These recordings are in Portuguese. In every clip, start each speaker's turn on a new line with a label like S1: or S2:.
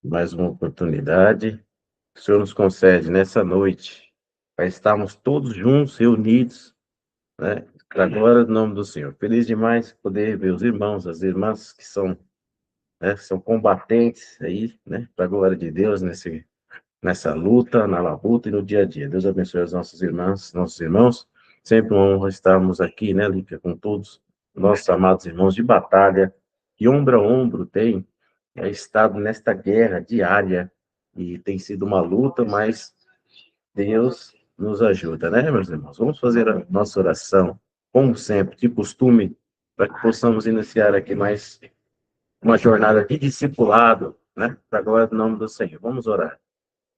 S1: mais uma oportunidade que o Senhor nos concede nessa noite, para estarmos todos juntos, reunidos, né? Para a glória do nome do Senhor. Feliz demais poder ver os irmãos, as irmãs que são, né, são combatentes aí, né? Para a glória de Deus nessa luta, na labuta e no dia a dia. Deus abençoe as nossas irmãs, nossos irmãos. Sempre uma honra estarmos aqui, né, Lípia, com todos nossos amados irmãos de batalha, que ombro a ombro tem estado nesta guerra diária e tem sido uma luta, mas Deus nos ajuda, né, meus irmãos? Vamos fazer a nossa oração, como sempre, de costume, para que possamos iniciar aqui mais uma jornada de discipulado, né, para a glória do nome do Senhor. Vamos orar.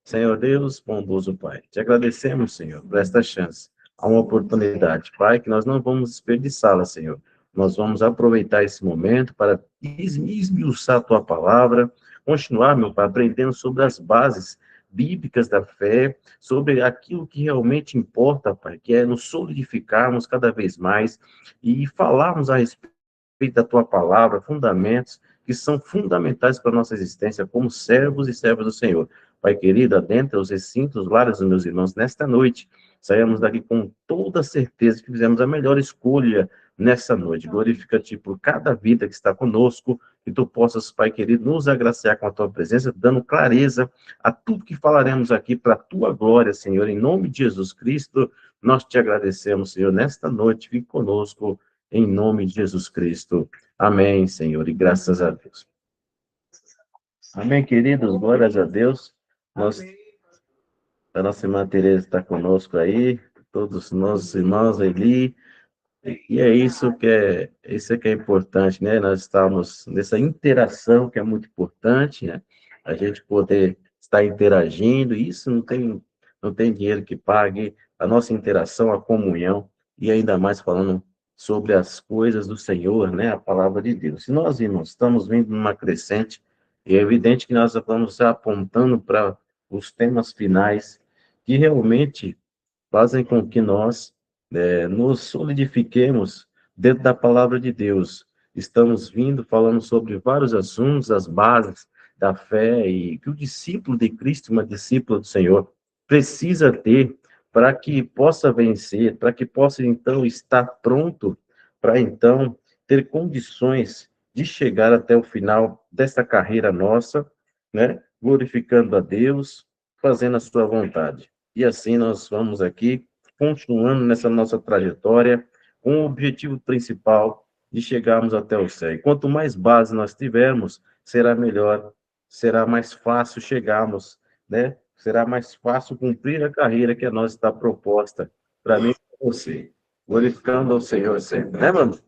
S1: Senhor Deus, bondoso Pai, te agradecemos, Senhor, por esta chance, a uma oportunidade, Pai, que nós não vamos desperdiçá-la, Senhor. Nós vamos aproveitar esse momento para esmiuçar a tua palavra, continuar, meu Pai, aprendendo sobre as bases bíblicas da fé, sobre aquilo que realmente importa, Pai, que é nos solidificarmos cada vez mais e falarmos a respeito da tua palavra, fundamentos que são fundamentais para a nossa existência como servos e servas do Senhor. Pai querido, adentra os recintos, lares dos meus irmãos, nesta noite. Saímos daqui com toda certeza que fizemos a melhor escolha nessa noite. Glorifica-te por cada vida que está conosco, que tu possas, Pai querido, nos agraciar com a tua presença, dando clareza a tudo que falaremos aqui para a tua glória, Senhor. Em nome de Jesus Cristo, nós te agradecemos, Senhor, nesta noite. Fique conosco, em nome de Jesus Cristo. Amém, Senhor, e graças a Deus. Amém, queridos, glórias a Deus. Nós, a nossa irmã Tereza está conosco aí, todos os nossos irmãos ali, e é isso que é importante, né? Nós estamos nessa interação que é muito importante, né? A gente poder estar interagindo, isso não tem dinheiro que pague a nossa interação, a comunhão, e ainda mais falando sobre as coisas do Senhor, né? A palavra de Deus. Se nós, irmãos, estamos vindo numa crescente, é evidente que nós vamos apontando para os temas finais que realmente fazem com que nós nos solidifiquemos dentro da palavra de Deus. Estamos vindo falando sobre vários assuntos, as bases da fé e que o discípulo de Cristo, uma discípula do Senhor, precisa ter para que possa vencer, para que possa então estar pronto para então ter condições de chegar até o final desta carreira nossa, né? Glorificando a Deus, fazendo a sua vontade. E assim nós vamos aqui, continuando nessa nossa trajetória, com o objetivo principal de chegarmos até o céu. E quanto mais base nós tivermos, será melhor, será mais fácil chegarmos, né? Será mais fácil cumprir a carreira que a nós está proposta para mim e para você. Glorificando ao Senhor sempre, né, mano?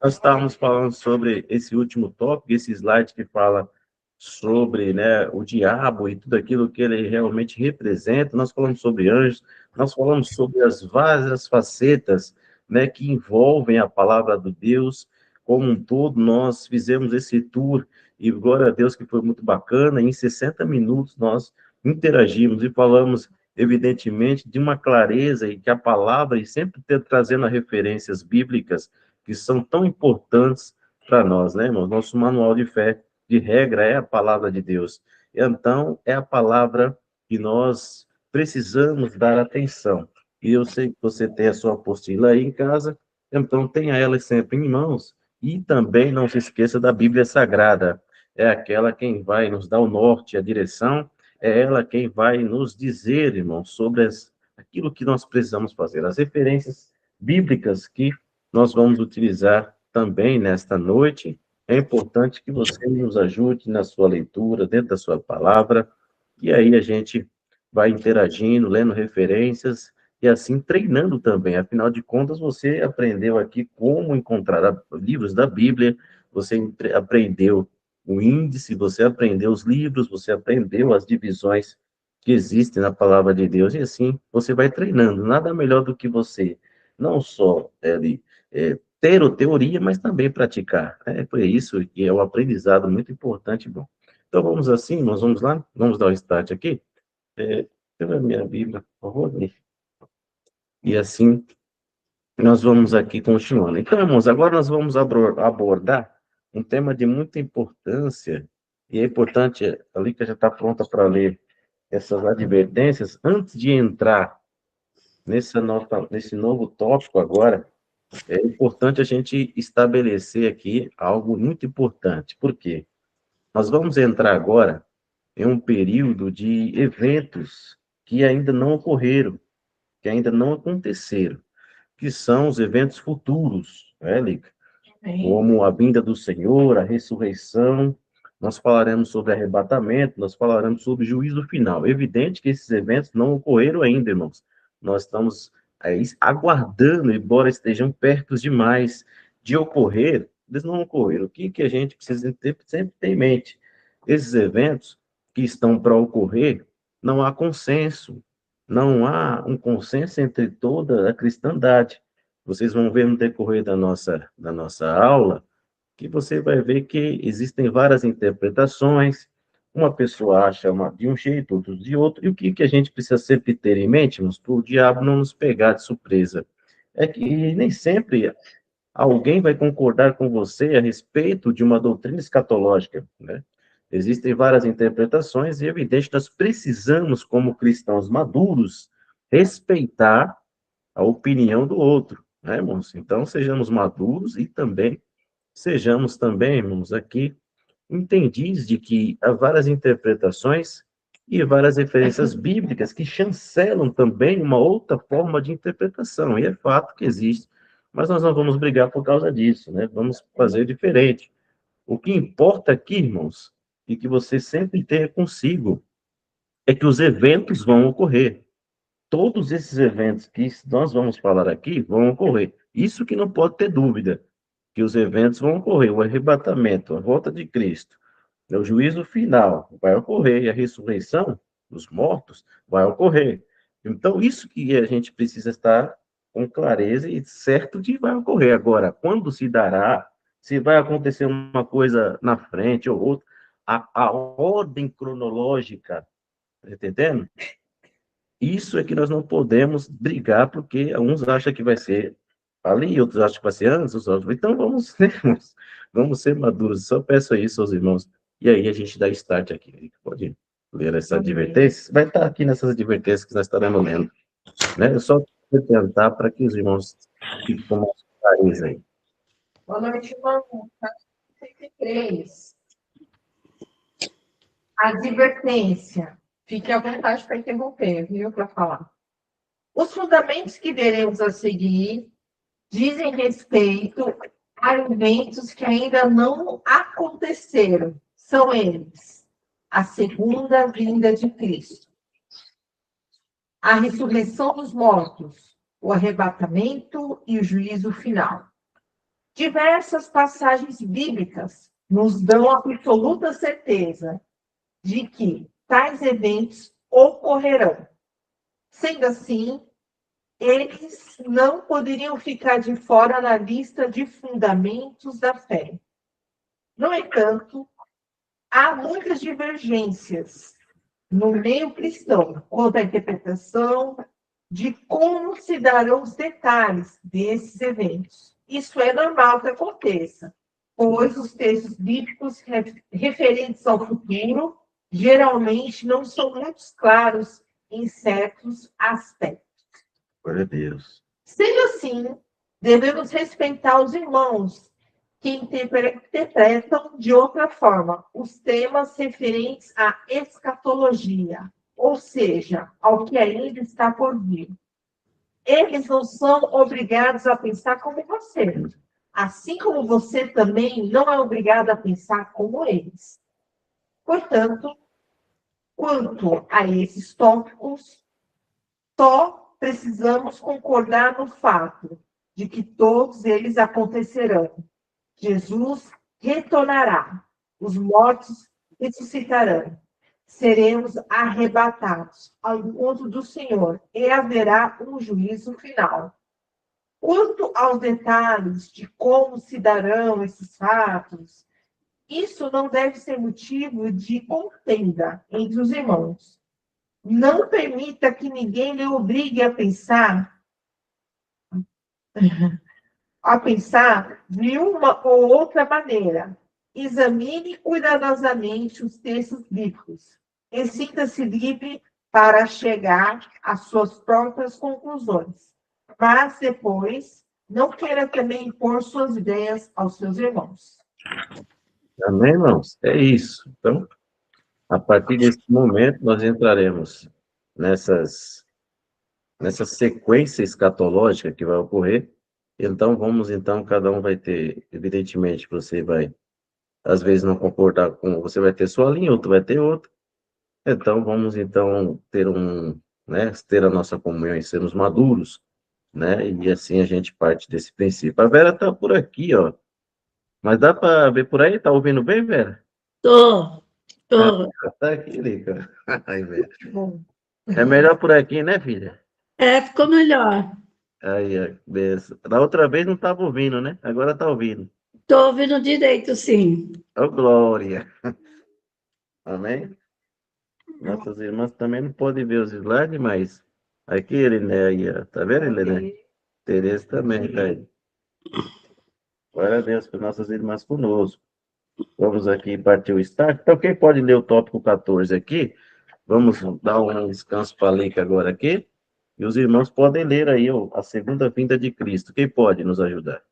S1: Nós estávamos falando sobre esse último tópico, esse slide que fala sobre, né, o diabo e tudo aquilo que ele realmente representa. Nós falamos sobre anjos, nós falamos sobre as várias facetas, né, que envolvem a palavra de Deus como um todo. Nós fizemos esse tour e glória a Deus que foi muito bacana. Em 60 minutos nós interagimos e falamos evidentemente de uma clareza e que a palavra e sempre trazendo referências bíblicas que são tão importantes para nós, né, irmãos? Nosso manual de fé, de regra, é a palavra de Deus. Então, é a palavra que nós precisamos dar atenção. E eu sei que você tem a sua apostila aí em casa, então tenha ela sempre em mãos. E também não se esqueça da Bíblia Sagrada. É aquela quem vai nos dar o norte, a direção, é ela quem vai nos dizer, irmãos, sobre aquilo que nós precisamos fazer, as referências bíblicas que nós vamos utilizar também nesta noite. É importante que você nos ajude na sua leitura, dentro da sua palavra, e aí a gente vai interagindo, lendo referências e assim treinando também. Afinal de contas, você aprendeu aqui como encontrar livros da Bíblia, você aprendeu o índice, você aprendeu os livros, você aprendeu as divisões que existem na palavra de Deus, e assim você vai treinando. Nada melhor do que você não só ali ter a teoria, mas também praticar. É por isso que é um aprendizado muito importante e bom. Então, vamos assim, nós vamos lá, vamos dar o start aqui. Pela minha Bíblia, por favor. E assim, nós vamos aqui continuando. Então, irmãos, agora nós vamos abordar um tema de muita importância E é importante, a Lica já está pronta para ler essas advertências, antes de entrar nesse novo tópico agora, é importante a gente estabelecer aqui algo muito importante. Por quê? Nós vamos entrar agora em um período de eventos que ainda não ocorreram, que ainda não aconteceram, que são os eventos futuros, né, Lica? Como a vinda do Senhor, a ressurreição. Nós falaremos sobre arrebatamento, nós falaremos sobre juízo final. É evidente que esses eventos não ocorreram ainda, irmãos. Nós estamos aí aguardando, embora estejam perto demais de ocorrer, eles não ocorreram. O que a gente precisa ter, sempre ter em mente? Esses eventos que estão para ocorrer, não há consenso, não há um consenso entre toda a cristandade. Vocês vão ver no decorrer da nossa aula que você vai ver que existem várias interpretações, uma pessoa acha de um jeito, outro de outro, e o que a gente precisa sempre ter em mente, para o diabo não nos pegar de surpresa, é que nem sempre alguém vai concordar com você a respeito de uma doutrina escatológica, né? Existem várias interpretações e é evidente nós precisamos, como cristãos maduros, respeitar a opinião do outro, né, irmãos? Então, sejamos maduros e também sejamos também, irmãos, aqui entendidos de que há várias interpretações e várias referências bíblicas que chancelam também uma outra forma de interpretação, e é fato que existe, mas nós não vamos brigar por causa disso, né? Vamos fazer diferente. O que importa aqui, irmãos, e que você sempre tenha consigo, é que os eventos vão ocorrer. Todos esses eventos que nós vamos falar aqui vão ocorrer. Isso que não pode ter dúvida, que os eventos vão ocorrer, o arrebatamento, a volta de Cristo, o juízo final vai ocorrer, e a ressurreição dos mortos vai ocorrer. Então, isso que a gente precisa estar com clareza e certo de vai ocorrer. Agora, quando se dará, se vai acontecer uma coisa na frente ou outra, a ordem cronológica, tá entendendo? Isso é que nós não podemos brigar, porque uns acham que vai ser ali, outros acham que vai ser antes, outros. Então vamos ser maduros. Só peço isso aos irmãos. E aí a gente dá start aqui. Pode ler essa advertência? Vai estar aqui nessas advertências que nós estaremos lendo. Né? Eu só quero tentar para que os irmãos fiquem com mais clareza aí.
S2: Boa noite, irmão. 103. Advertência. Fique à vontade para interromper, viu, para falar. Os fundamentos que veremos a seguir dizem respeito a eventos que ainda não aconteceram. São eles: a segunda vinda de Cristo, a ressurreição dos mortos, o arrebatamento e o juízo final. Diversas passagens bíblicas nos dão a absoluta certeza de que tais eventos ocorrerão. Sendo assim, eles não poderiam ficar de fora na lista de fundamentos da fé. No entanto, há muitas divergências no meio cristão quanto à interpretação de como se darão os detalhes desses eventos. Isso é normal que aconteça, pois os textos bíblicos referentes ao futuro geralmente não são muito claros em certos aspectos.
S1: Glória a Deus.
S2: Sendo assim, devemos respeitar os irmãos que interpretam de outra forma os temas referentes à escatologia, ou seja, ao que ainda está por vir. Eles não são obrigados a pensar como você, assim como você também não é obrigado a pensar como eles. Portanto, quanto a esses tópicos, só precisamos concordar no fato de que todos eles acontecerão. Jesus retornará, os mortos ressuscitarão, seremos arrebatados ao encontro do Senhor e haverá um juízo final. Quanto aos detalhes de como se darão esses fatos, isso não deve ser motivo de contenda entre os irmãos. Não permita que ninguém lhe obrigue a pensar de uma ou outra maneira. examine cuidadosamente os textos bíblicos e sinta-se livre para chegar às suas próprias conclusões. Mas depois, não queira também impor suas ideias aos seus irmãos.
S1: Amém, irmãos? É isso. Então, a partir desse momento, nós entraremos nessa sequência escatológica que vai ocorrer. Então, cada um vai ter, evidentemente, você vai, às vezes, não concordar com, você vai ter sua linha, outro vai ter outra. Então, ter a nossa comunhão e sermos maduros, né? E assim a gente parte desse princípio. A Vera tá por aqui, ó. Mas dá para ver por aí? Tá ouvindo bem, Vera?
S3: Tô,
S1: Ah,
S3: tô.
S1: tá aqui, Lica. Ai, Vera.
S2: Bom,
S1: É melhor por aqui, né, filha?
S3: Ficou melhor.
S1: Aí, beleza. Da outra vez não estava ouvindo, né? Agora tá ouvindo.
S3: Tô ouvindo direito, sim.
S1: Ô, glória. Amém? Nossas irmãs também não podem ver os slides, mas aqui ele, né? Aí, ó. Tá vendo ele, né? Tereza também, tá aí. Glória a Deus por nossas irmãs conosco. Vamos aqui partir o start. Então, quem pode ler o tópico 14 aqui? Vamos dar um descanso para a Leica agora aqui. E os irmãos podem ler aí a segunda vinda de Cristo. Quem pode nos ajudar?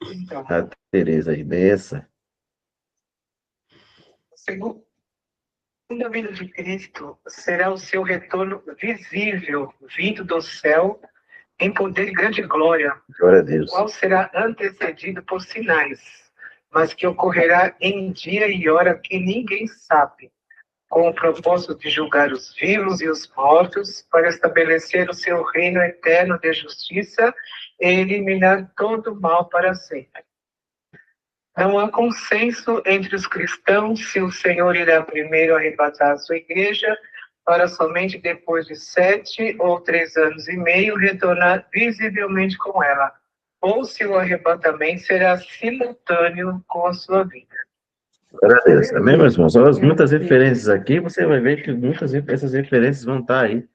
S4: Então,
S1: A Tereza aí, benção.
S4: segundo a vinda de Cristo será o seu retorno visível, vindo do céu, em poder e grande glória,
S1: Glória a
S4: o
S1: Deus.
S4: qual será antecedido por sinais, mas que ocorrerá em dia e hora que ninguém sabe, com o propósito de julgar os vivos e os mortos, para estabelecer o seu reino eterno de justiça e eliminar todo o mal para sempre. Não há consenso entre os cristãos se o Senhor irá primeiro arrebatar a sua igreja, para somente depois de 7 ou 3 anos e meio retornar visivelmente com ela, ou se o arrebatamento será simultâneo com a sua vida.
S1: Glória a Deus. Amém, meus irmãos? Olha, muitas referências aqui, você vai ver que muitas dessas referências vão estar aí.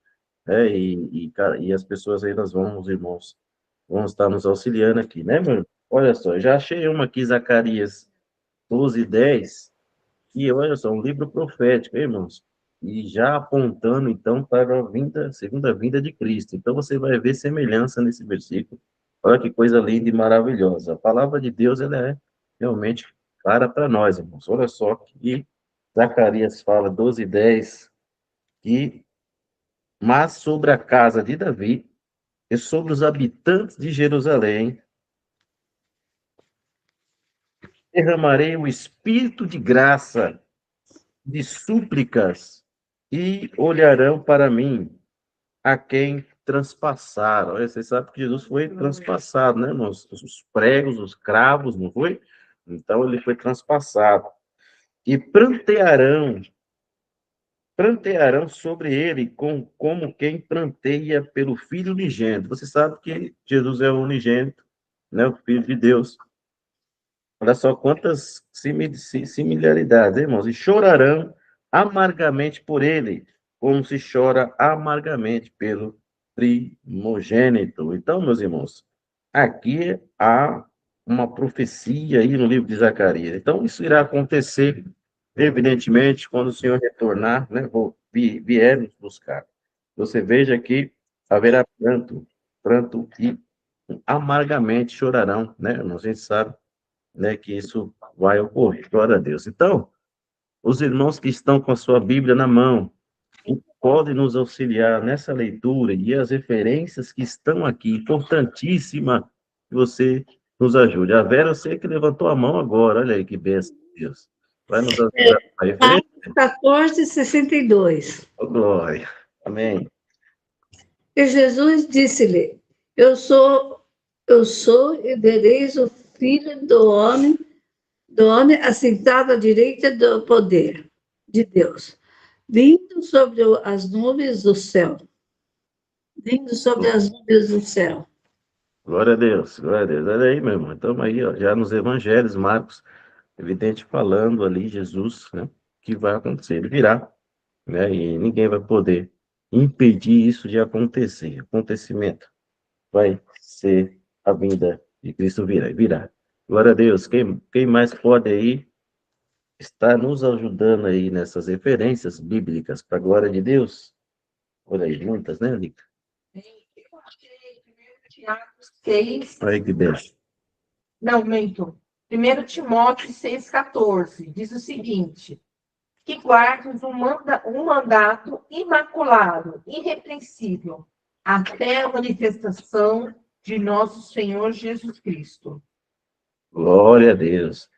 S1: Cara, e as pessoas aí, os irmãos, vão estar nos auxiliando aqui, né, mano? Olha só, eu já achei uma aqui, Zacarias 12:10, e olha só, um livro profético, hein, irmãos? E já apontando, então, para segunda vinda de Cristo. Então, você vai ver semelhança nesse versículo. Olha que coisa linda e maravilhosa. A palavra de Deus, ela é realmente clara para nós, irmãos. Olha só que Zacarias fala, 12:10, que, mas sobre a casa de Davi e sobre os habitantes de Jerusalém, derramarei o espírito de graça, de súplicas, e olharão para mim a quem transpassaram. Olha, você sabe que Jesus foi transpassado, né, irmãos? Os pregos, os cravos, não foi? Então, ele foi transpassado. E prantearão sobre ele como quem pranteia pelo Filho unigênito. Você sabe que Jesus é o unigênito, né, o Filho de Deus. Olha só quantas similaridades, irmãos. E chorarão amargamente por ele, como se chora amargamente pelo primogênito. Então, meus irmãos, aqui há uma profecia aí no livro de Zacarias. Então, isso irá acontecer, evidentemente, quando o Senhor retornar, né, vier nos buscar. Você veja que haverá pranto e amargamente chorarão, né, irmãos? A gente sabe, né, que isso vai ocorrer. Glória a Deus. Então, os irmãos que estão com a sua Bíblia na mão, podem nos auxiliar nessa leitura e as referências que estão aqui, importantíssima que você nos ajude. A Vera, eu sei que levantou a mão agora, olha aí que bênção de Deus. Vai nos ajudar com a referência?
S3: 14:62.
S1: Oh, glória. Amém.
S3: E Jesus disse-lhe: eu sou, e vereis o Filho do homem assentado à direita do poder de Deus, vindo sobre as nuvens do céu. Vindo sobre as nuvens do céu.
S1: Glória a Deus, glória a Deus. Olha aí, meu irmão. Estamos aí, ó, já nos evangelhos, Marcos, evidente, falando ali, Jesus, né, que vai acontecer. Ele virá, né, e ninguém vai poder impedir isso de acontecer. Acontecimento vai ser a vinda de Cristo virá. Glória a Deus. Quem mais pode aí estar nos ajudando aí nessas referências bíblicas para a glória de Deus? Olha aí, juntas, né, Lica?
S2: Eu achei 1 Tiago 6,
S1: Aí que benção.
S2: não, minto. 1 Timóteo 6,14, diz o seguinte: que guardes um mandato imaculado, irrepreensível, até a manifestação de nosso Senhor Jesus Cristo.
S1: Glória a Deus.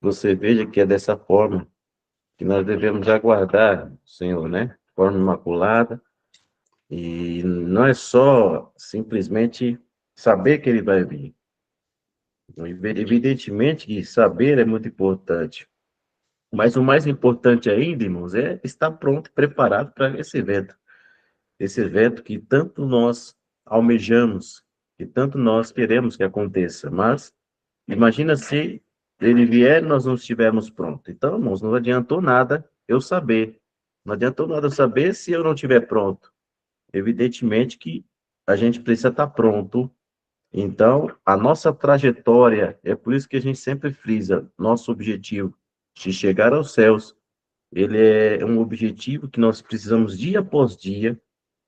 S1: Você veja que é dessa forma que nós devemos aguardar o Senhor, né? De forma imaculada. E não é só simplesmente saber que ele vai vir. Evidentemente que saber é muito importante. Mas o mais importante ainda, irmãos, é estar pronto, preparado para esse evento. Esse evento que tanto nós almejamos, que tanto nós queremos que aconteça. Mas imagina se ele vier e nós não estivermos prontos. Então, irmãos, não adiantou nada eu saber. Não adiantou nada eu saber se eu não estiver pronto. Evidentemente que a gente precisa estar pronto. Então, a nossa trajetória, é por isso que a gente sempre frisa, nosso objetivo de chegar aos céus, ele é um objetivo que nós precisamos, dia após dia,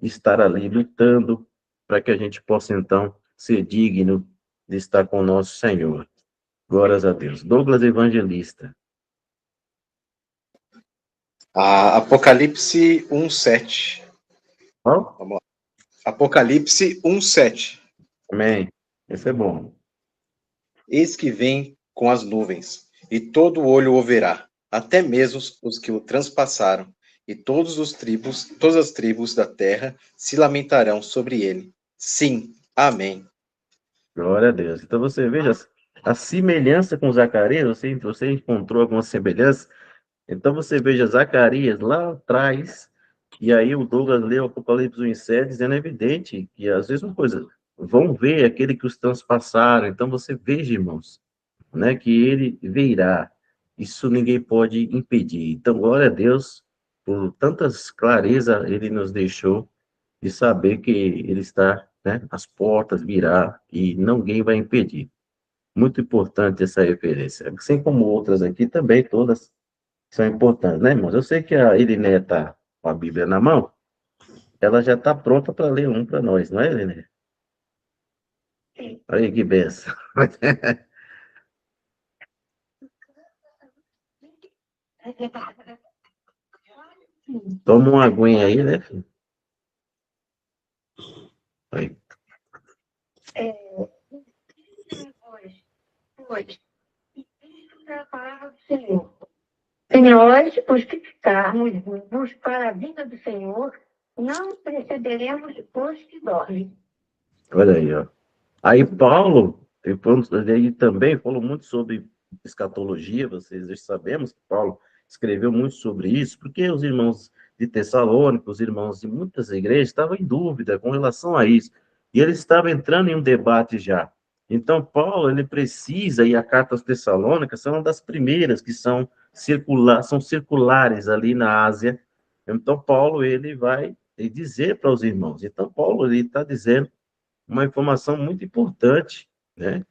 S1: estar ali lutando para que a gente possa, então, ser digno de estar com o nosso Senhor. Glórias a Deus. Douglas Evangelista.
S5: Apocalipse 1:7.
S1: Ó,
S5: Vamos lá. Apocalipse 1:7.
S1: amém. Esse é bom.
S5: Eis que vem com as nuvens, e todo olho o verá, até mesmo os que o transpassaram, e todas as tribos da terra se lamentarão sobre ele. Sim, amém.
S1: Glória a Deus. Então você veja a semelhança com Zacarias, você encontrou alguma semelhança? Então você veja Zacarias lá atrás, e aí o Douglas leu Apocalipse 1:7, dizendo evidente que às vezes uma coisa, vão ver aquele que os transpassaram. Então você veja, irmãos, né, que ele virá. Isso ninguém pode impedir. Então, glória a Deus, por tantas clareza ele nos deixou de saber que ele está, né, às portas, virá, e ninguém vai impedir. Muito importante essa referência. Assim como outras aqui também, todas são importantes, né, irmãos? Eu sei que a Irineia está com a Bíblia na mão, ela já está pronta para ler um para nós, não é, Irineia? Olha aí que benção. Toma uma aguinha aí, né, filho? Aí.
S6: Hoje, a palavra do Senhor. Se nós os que ficarmos vivos para a vinda do Senhor, não precederemos os que dormem.
S1: Olha aí, ó. Aí Paulo, ele também falou muito sobre escatologia, vocês já sabemos que Paulo escreveu muito sobre isso, porque os irmãos de Tessalônica, os irmãos de muitas igrejas estavam em dúvida com relação a isso, e eles estavam entrando em um debate já. Então, Paulo, ele precisa, e a carta aos Tessalônicas são uma das primeiras que são circulares ali na Ásia. Então, Paulo, ele vai dizer para os irmãos. Então, Paulo, ele está dizendo uma informação muito importante, né?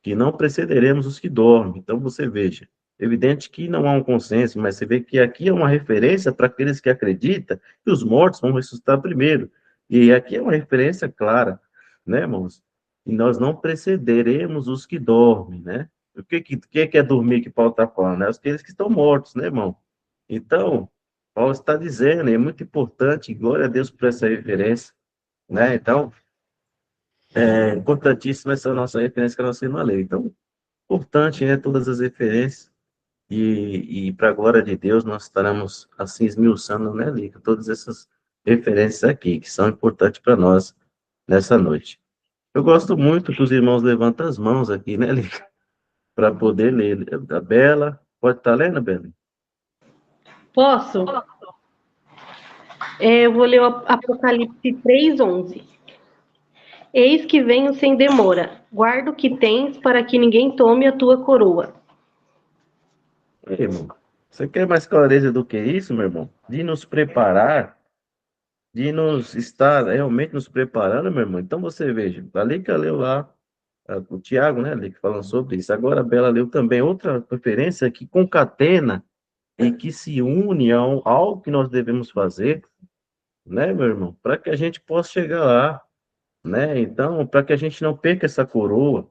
S1: Que não precederemos os que dormem. Então, você veja, evidente que não há um consenso, mas você vê que aqui é uma referência para aqueles que acreditam que os mortos vão ressuscitar primeiro. E aqui é uma referência clara, né, irmãos? E nós não precederemos os que dormem, né? O que é dormir que Paulo está falando? É aqueles que estão mortos, né, irmão? Então, Paulo está dizendo, e é muito importante, glória a Deus por essa referência, né? Então, é importantíssima essa nossa referência que nós temos na lei. Então, importante, né, todas as referências, e para a glória de Deus, nós estaremos assim esmiuçando, né, Lica, todas essas referências aqui, que são importantes para nós nessa noite. Eu gosto muito que os irmãos levantem as mãos aqui, né, Lica, para poder ler. A Bela, pode estar lendo, Bela?
S7: Posso? Eu vou ler o Apocalipse 3:11. Eis que venho sem demora. Guarda o que tens para que ninguém tome a tua coroa.
S1: Ei, irmão, você quer mais clareza do que isso, meu irmão? De nos preparar, de nos estar realmente nos preparando, meu irmão. Então você veja, ali que leu lá, o Tiago, né, ali, falando sobre isso. Agora, a Bela leu também outra referência que concatena e que se une ao algo que nós devemos fazer, né, meu irmão, para que a gente possa chegar lá, né? Então, para que a gente não perca essa coroa,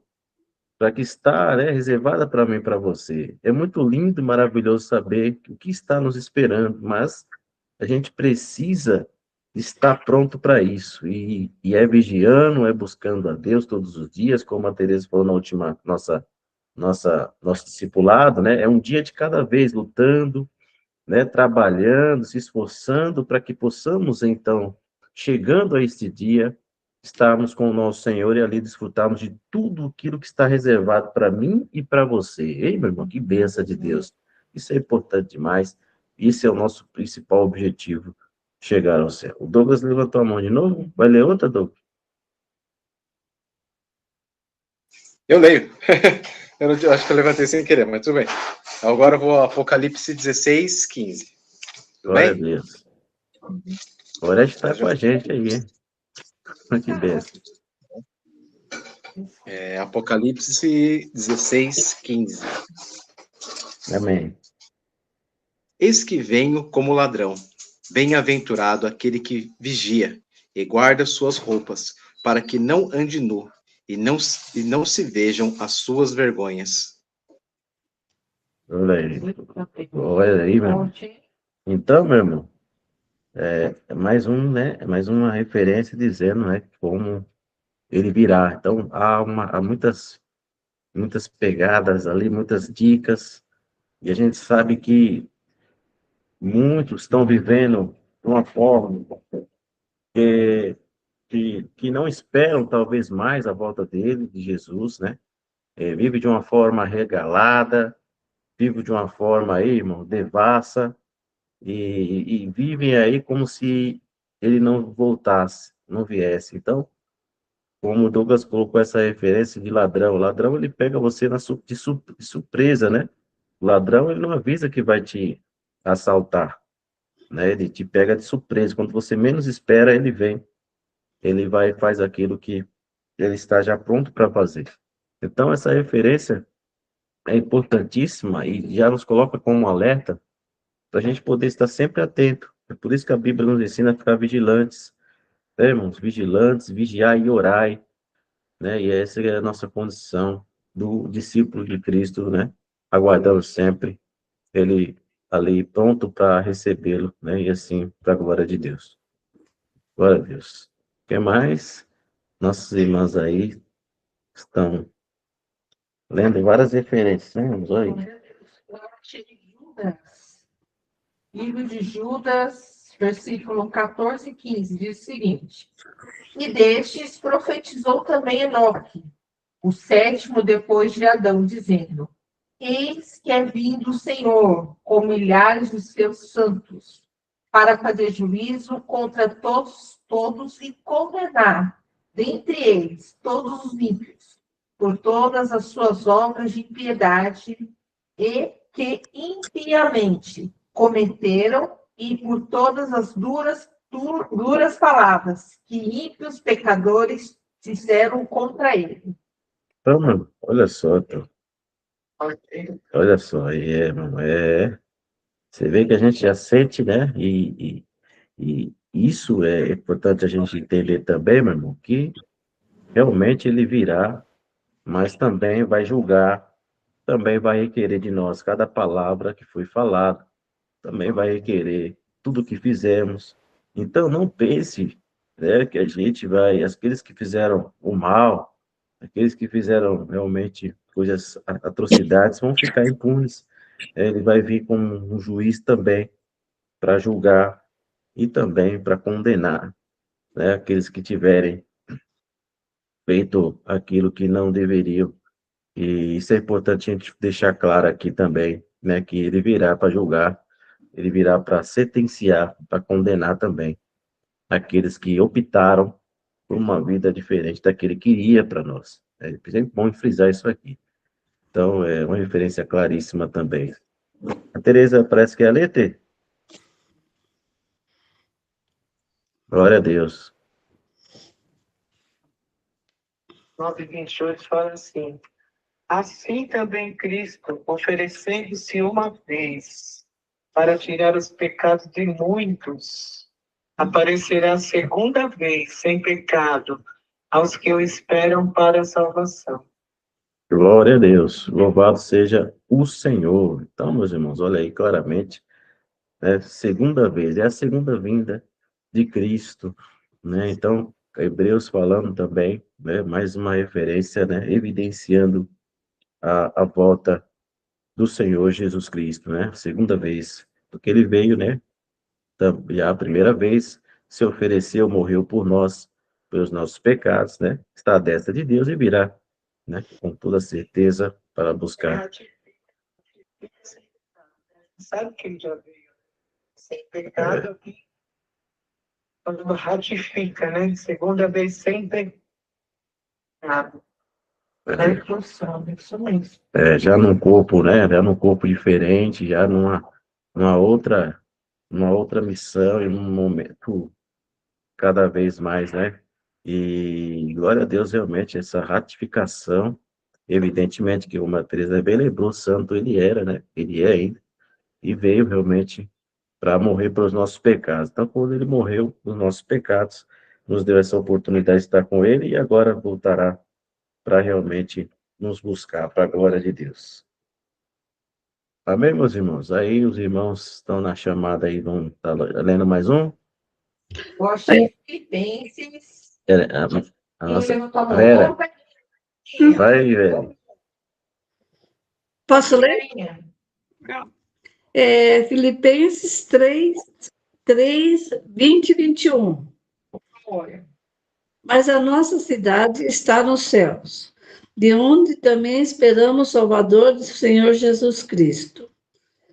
S1: para que está, né, reservada para mim e para você. É muito lindo e maravilhoso saber o que está nos esperando, mas a gente precisa estar pronto para isso. E é vigiando, é buscando a Deus todos os dias, como a Teresa falou na última nosso discipulado, né? É um dia de cada vez, lutando, né, trabalhando, se esforçando para que possamos, então, chegando a este dia, estarmos com o nosso Senhor e ali desfrutarmos de tudo aquilo que está reservado para mim e para você. Ei, meu irmão, que bênção de Deus. Isso é importante demais. Esse é o nosso principal objetivo, chegar ao céu. O Douglas levantou a mão de novo. Vai ler outra, Douglas?
S5: Eu leio. Acho que eu levantei sem querer, mas tudo bem. Agora eu vou a Apocalipse 16, 15. Tudo
S1: Glória a
S5: bem?
S1: Deus. Agora está com a gente aí, hein? Que bênção.
S5: Apocalipse 16, 15.
S1: Amém.
S5: Eis que venho como ladrão. Bem-aventurado aquele que vigia e guarda suas roupas, para que não ande nu e não se vejam as suas vergonhas.
S1: Olha aí. Olha aí, meu irmão. Então, meu irmão, é mais um, né? É mais uma referência dizendo, né, como ele virá. Então, há muitas pegadas ali, muitas dicas, e a gente sabe que muitos estão vivendo de uma forma que não esperam talvez mais a volta dele, de Jesus, né? Vive de uma forma regalada, vive de uma forma aí, irmão, devassa, e vivem aí como se ele não voltasse, não viesse. Então, como o Douglas colocou essa referência de ladrão, o ladrão ele pega você de surpresa, né? O ladrão ele não avisa que vai te assaltar, né? Ele te pega de surpresa. Quando você menos espera, ele vem. Ele vai e faz aquilo que ele está já pronto para fazer. Então, essa referência é importantíssima e já nos coloca como um alerta para a gente poder estar sempre atento. É por isso que a Bíblia nos ensina a ficar vigilantes, né, irmãos? Vigilantes, vigiar e orai, né? E essa é a nossa condição do discípulo de Cristo, né? Aguardando sempre ele ali pronto para recebê-lo, né? E assim, para a glória de Deus. Glória a Deus. O que mais? Nossas irmãs aí estão lendo várias referências, né? Vamos aí.
S2: Judas. Livro de Judas, versículo 14 e 15, diz o seguinte: E destes profetizou também Enoque, o sétimo depois de Adão, dizendo: Eis que é vindo o Senhor com milhares de seus santos, para fazer juízo contra todos e condenar, dentre eles, todos os ímpios, por todas as suas obras de impiedade e que impiamente cometeram e por todas as duras palavras que ímpios pecadores disseram contra ele.
S1: Então, mano, olha só, então. Olha só, mano, você vê que a gente já sente, né? E isso é importante a gente entender também, meu irmão, que realmente ele virá, mas também vai julgar, também vai requerer de nós cada palavra que foi falada, também vai requerer tudo que fizemos. Então, não pense, né, que a gente vai, aqueles que fizeram o mal, aqueles que fizeram realmente coisas, atrocidades, vão ficar impunes. Ele vai vir como um juiz também para julgar e também para condenar, né, aqueles que tiverem feito aquilo que não deveriam. E isso é importante a gente deixar claro aqui também, né, que ele virá para julgar, ele virá para sentenciar, para condenar também aqueles que optaram por uma vida diferente daquele que iria para nós. É sempre bom frisar isso aqui. Então, é uma referência claríssima também. A Tereza parece que é a letra. Glória a Deus.
S4: 9:28 fala assim: assim também Cristo, oferecendo-se uma vez para tirar os pecados de muitos, aparecerá segunda vez sem pecado aos que o esperam para a salvação.
S1: Glória a Deus. Louvado seja o Senhor. Então, meus irmãos, olha aí claramente, né? Segunda vez, é a segunda vinda de Cristo, né? Então, Hebreus falando também, né? Mais uma referência, né? Evidenciando a volta do Senhor Jesus Cristo, né? Segunda vez, porque ele veio, né? Já a primeira vez se ofereceu, morreu por nós, pelos nossos pecados, né? Está à destra de Deus e virá, né? Com toda certeza para buscar.
S4: Sabe que ele já veio sem pecado, quando ratifica, né? Segunda vez sem pecado. É função, isso mesmo.
S1: Já num corpo, né? Já num corpo diferente, já numa outra missão e num momento cada vez mais, né? E glória a Deus, realmente, essa ratificação, evidentemente que o Teresa bem lembrou, santo ele era, né? Ele é ainda, e veio realmente para morrer pelos nossos pecados. Então, quando ele morreu pelos nossos pecados, nos deu essa oportunidade de estar com ele e agora voltará para realmente nos buscar, para a glória de Deus. Amém, meus irmãos? Aí os irmãos estão na chamada aí, vão estar lendo mais um?
S2: Eu achei Filipenses.
S1: A nossa
S2: levantou a mão.
S1: Vera, vai, Vera.
S3: Posso ler? Filipenses 3, 20 e 21.
S2: Olha,
S3: Mas a nossa cidade está nos céus, de onde também esperamos o Salvador do Senhor Jesus Cristo,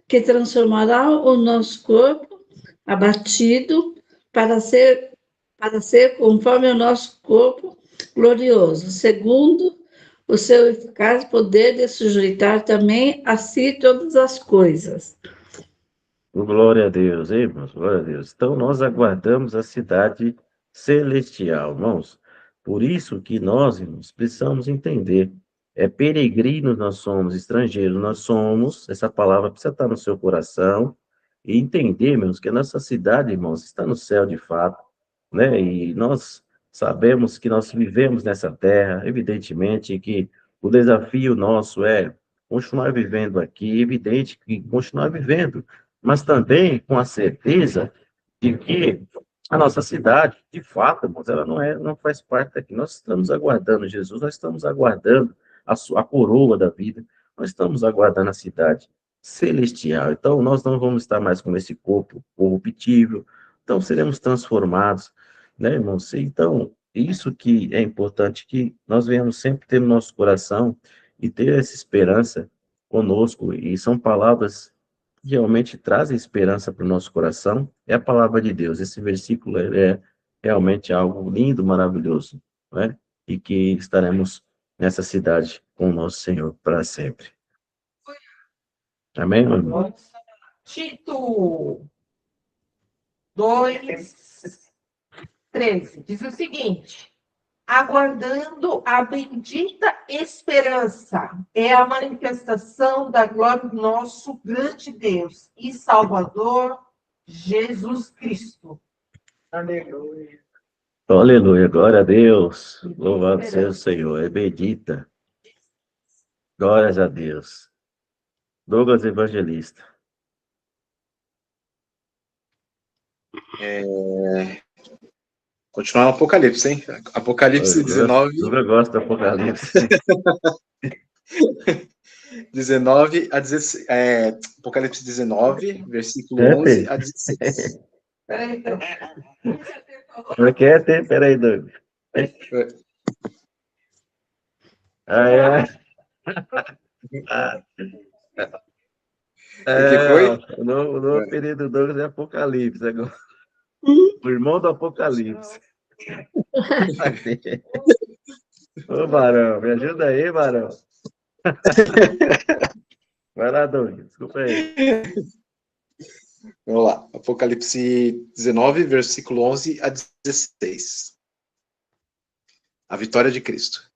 S3: que transformará o nosso corpo abatido para ser conforme o nosso corpo glorioso, segundo o seu eficaz poder de sujeitar também a si todas as coisas.
S1: Glória a Deus, hein, irmãos? Glória a Deus. Então, nós aguardamos a cidade celestial, irmãos. Por isso que nós, irmãos, precisamos entender. Peregrinos nós somos, estrangeiros nós somos. Essa palavra precisa estar no seu coração. E entender, irmãos, que a nossa cidade, irmãos, está no céu de fato, né? E nós sabemos que nós vivemos nessa terra, evidentemente que o desafio nosso é continuar vivendo aqui, evidente que continuar vivendo, mas também com a certeza de que a nossa cidade, de fato, irmãos, ela não faz parte daqui. Nós estamos aguardando Jesus, nós estamos aguardando a coroa da vida, nós estamos aguardando a cidade celestial. Então, nós não vamos estar mais com esse corpo corruptível, então seremos transformados, né, irmãos? Então, isso que é importante, que nós venhamos sempre ter no nosso coração e ter essa esperança conosco, e são palavras que realmente trazem esperança para o nosso coração, é a palavra de Deus. Esse versículo é realmente algo lindo, maravilhoso, né? E que estaremos nessa cidade com o nosso Senhor para sempre. Amém, meu irmão?
S2: Tito 2:13 diz o seguinte: aguardando a bendita esperança, é a manifestação da glória do nosso grande Deus e Salvador, Jesus Cristo.
S4: Aleluia.
S1: Aleluia, glória a Deus. Louvado seja o Senhor. É bendita. Glórias a Deus. Douglas Evangelista.
S5: Continuar no Apocalipse, hein? Apocalipse 19.
S1: Douglas gosta do Apocalipse.
S5: 19 a 16, Apocalipse 19, versículo 11 a 16.
S2: Peraí, então.
S1: Peraí, Douglas.
S5: O que foi?
S1: O novo apelido do Douglas é Apocalipse agora. O irmão do Apocalipse. Ô, Barão, me ajuda aí, Barão. Vai lá, Douglas, desculpa aí.
S5: Vamos lá. Apocalipse 19, versículo 11 a 16. A vitória de Cristo.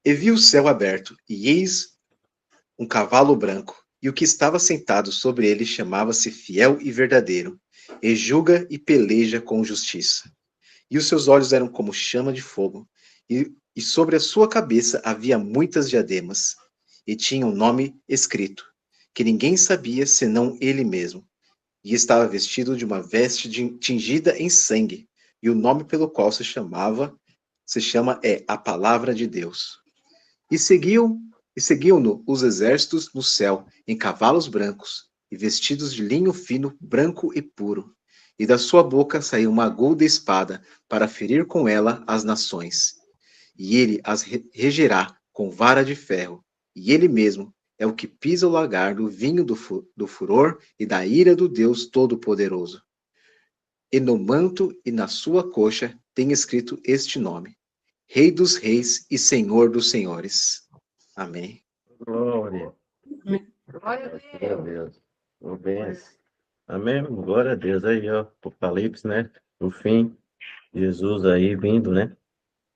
S5: E vi o céu aberto, e eis um cavalo branco, e o que estava sentado sobre ele chamava-se Fiel e Verdadeiro, e julga e peleja com justiça. E os seus olhos eram como chama de fogo, e sobre a sua cabeça havia muitas diademas, e tinha um nome escrito, que ninguém sabia senão ele mesmo. E estava vestido de uma veste tingida em sangue, e o nome pelo qual se chama é a Palavra de Deus. E seguiam-no os exércitos no céu, em cavalos brancos, e vestidos de linho fino, branco e puro. E da sua boca saiu uma aguda espada, para ferir com ela as nações. E ele as regerá com vara de ferro, e ele mesmo é o que pisa o lagar do vinho do furor e da ira do Deus Todo-Poderoso. E no manto e na sua coxa tem escrito este nome: Rei dos Reis e Senhor dos Senhores. Amém.
S1: Glória.
S2: Glória a
S1: Glória a
S2: Deus.
S1: Deus. O benção. Amém. Glória a Deus. Aí, ó, Apocalipse, né? O fim. Jesus aí vindo, né?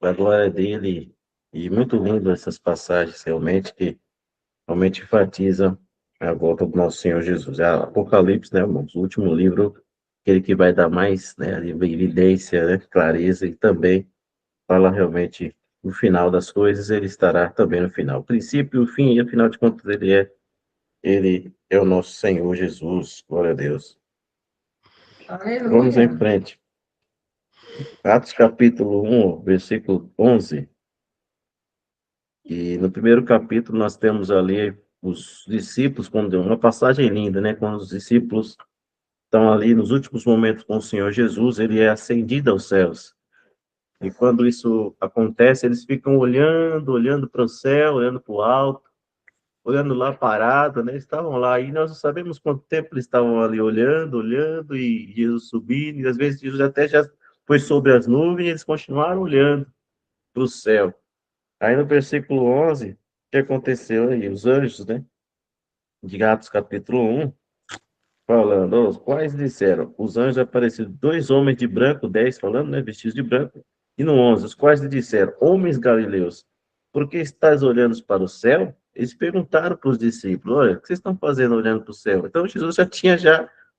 S1: A glória dele. E muito lindo essas passagens, realmente, que realmente enfatizam a volta do nosso Senhor Jesus. É Apocalipse, né, irmãos? O último livro, aquele que vai dar mais, né, evidência, né, clareza e também fala realmente o final das coisas, ele estará também no final. O princípio, o fim, e afinal de contas, ele é o nosso Senhor Jesus. Glória a Deus. Vamos em
S2: Aleluia.
S1: frente. Atos capítulo 1, versículo 11. E no primeiro capítulo nós temos ali os discípulos, quando uma passagem linda, né? Quando os discípulos estão ali nos últimos momentos com o Senhor Jesus, ele é ascendido aos céus. E quando isso acontece, eles ficam olhando para o céu, olhando para o alto, olhando lá parado, né? Estavam lá e nós não sabemos quanto tempo eles estavam ali olhando e Jesus subindo, e às vezes Jesus até já foi sobre as nuvens e eles continuaram olhando para o céu. Aí no versículo 11, o que aconteceu aí? Os anjos, né? De Atos capítulo 1, falando, os quais disseram, os anjos apareceram, dois homens de branco, 10 falando, né? Vestidos de branco, e no 11, os quais lhe disseram, homens galileus, por que estáis olhando para o céu? Eles perguntaram para os discípulos, olha, o que vocês estão fazendo olhando para o céu? Então Jesus já tinha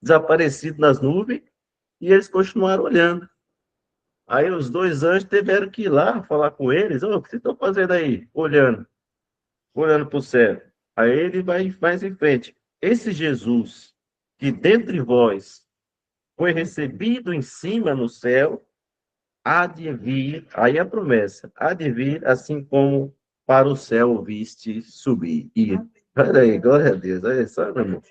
S1: desaparecido nas nuvens, e eles continuaram olhando. Aí os dois anjos tiveram que ir lá falar com eles, oh, o que vocês estão fazendo aí? Olhando para o céu. Aí ele vai mais em frente. Esse Jesus, que dentre vós foi recebido em cima no céu, há de vir, aí a promessa, há de vir assim como para o céu o viste subir. E, olha aí, glória a Deus, olha só, meu irmão.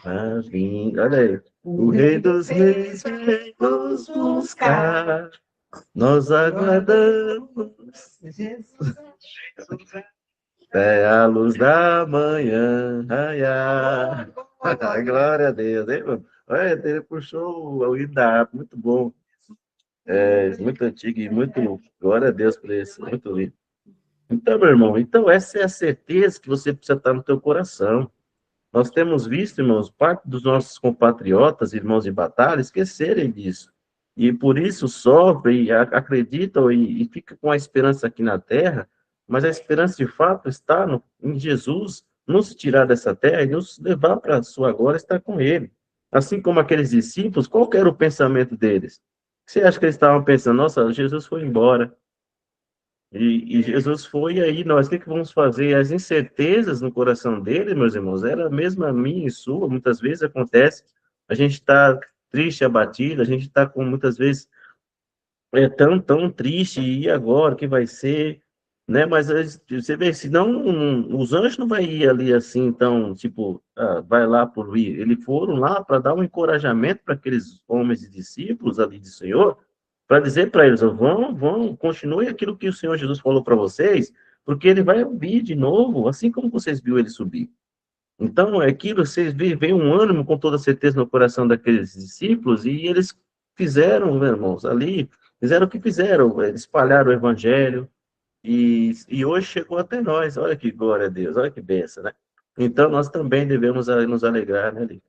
S1: Olha aí. O Rei dos Reis vem nos buscar, nós aguardamos.
S2: Jesus.
S1: É a luz da manhã, ai, ai. Glória a Deus, hein, mano? Olha, ele puxou o hino da harpa, muito bom. É, muito antigo e muito, glória a Deus por isso, muito lindo. Então, meu irmão, então essa é a certeza que você precisa estar no teu coração. Nós temos visto, irmãos, parte dos nossos compatriotas, irmãos de batalha, esquecerem disso. E por isso sofrem, acreditam e ficam com a esperança aqui na terra, mas a esperança de fato está em Jesus nos tirar dessa terra e nos levar para a sua glória, estar com Ele. Assim como aqueles discípulos, qual que era o pensamento deles? Você acha que eles estavam pensando, nossa, Jesus foi embora, e Jesus foi, e aí nós, o que que vamos fazer? As incertezas no coração dele, meus irmãos, era a mesma minha e sua, muitas vezes acontece, a gente está triste, abatido, a gente está com, muitas vezes, tão triste, e agora, o que vai ser? Né? Mas você vê, senão, os anjos não vai ir ali assim, então, tipo, vai lá por ir. Eles foram lá para dar um encorajamento para aqueles homens e discípulos ali do Senhor, para dizer para eles, ó, vão, continue aquilo que o Senhor Jesus falou para vocês, porque ele vai vir de novo, assim como vocês viram ele subir. Então, é aquilo, vocês veem um ânimo com toda certeza no coração daqueles discípulos, e eles fizeram, meus irmãos, ali, fizeram o que fizeram, espalharam o evangelho, e hoje chegou até nós, olha que glória a Deus, olha que benção, né? Então, nós também devemos nos alegrar, né, Lívia?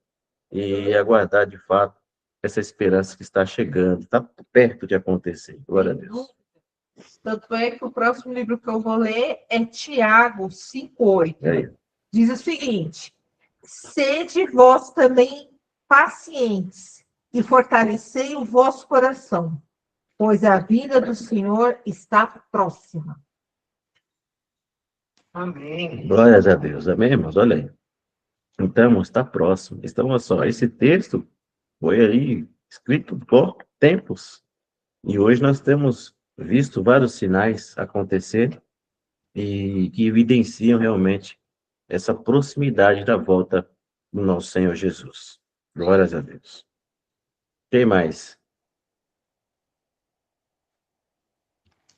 S1: E aguardar, de fato, essa esperança que está chegando, está perto de acontecer, glória a Deus.
S2: Tanto é que o próximo livro que eu vou ler é Tiago 5:8.
S1: Aí.
S2: Diz o seguinte: sede vós também pacientes e fortalecei o vosso coração, pois a vinda do Senhor está próxima.
S4: Amém.
S1: Glórias a Deus. Amém, irmãos? Olha aí. Então, está próximo. Então, olha só, esse texto foi aí escrito por tempos. E hoje nós temos visto vários sinais acontecer e que evidenciam realmente essa proximidade da volta do nosso Senhor Jesus. Glórias a Deus. Quem mais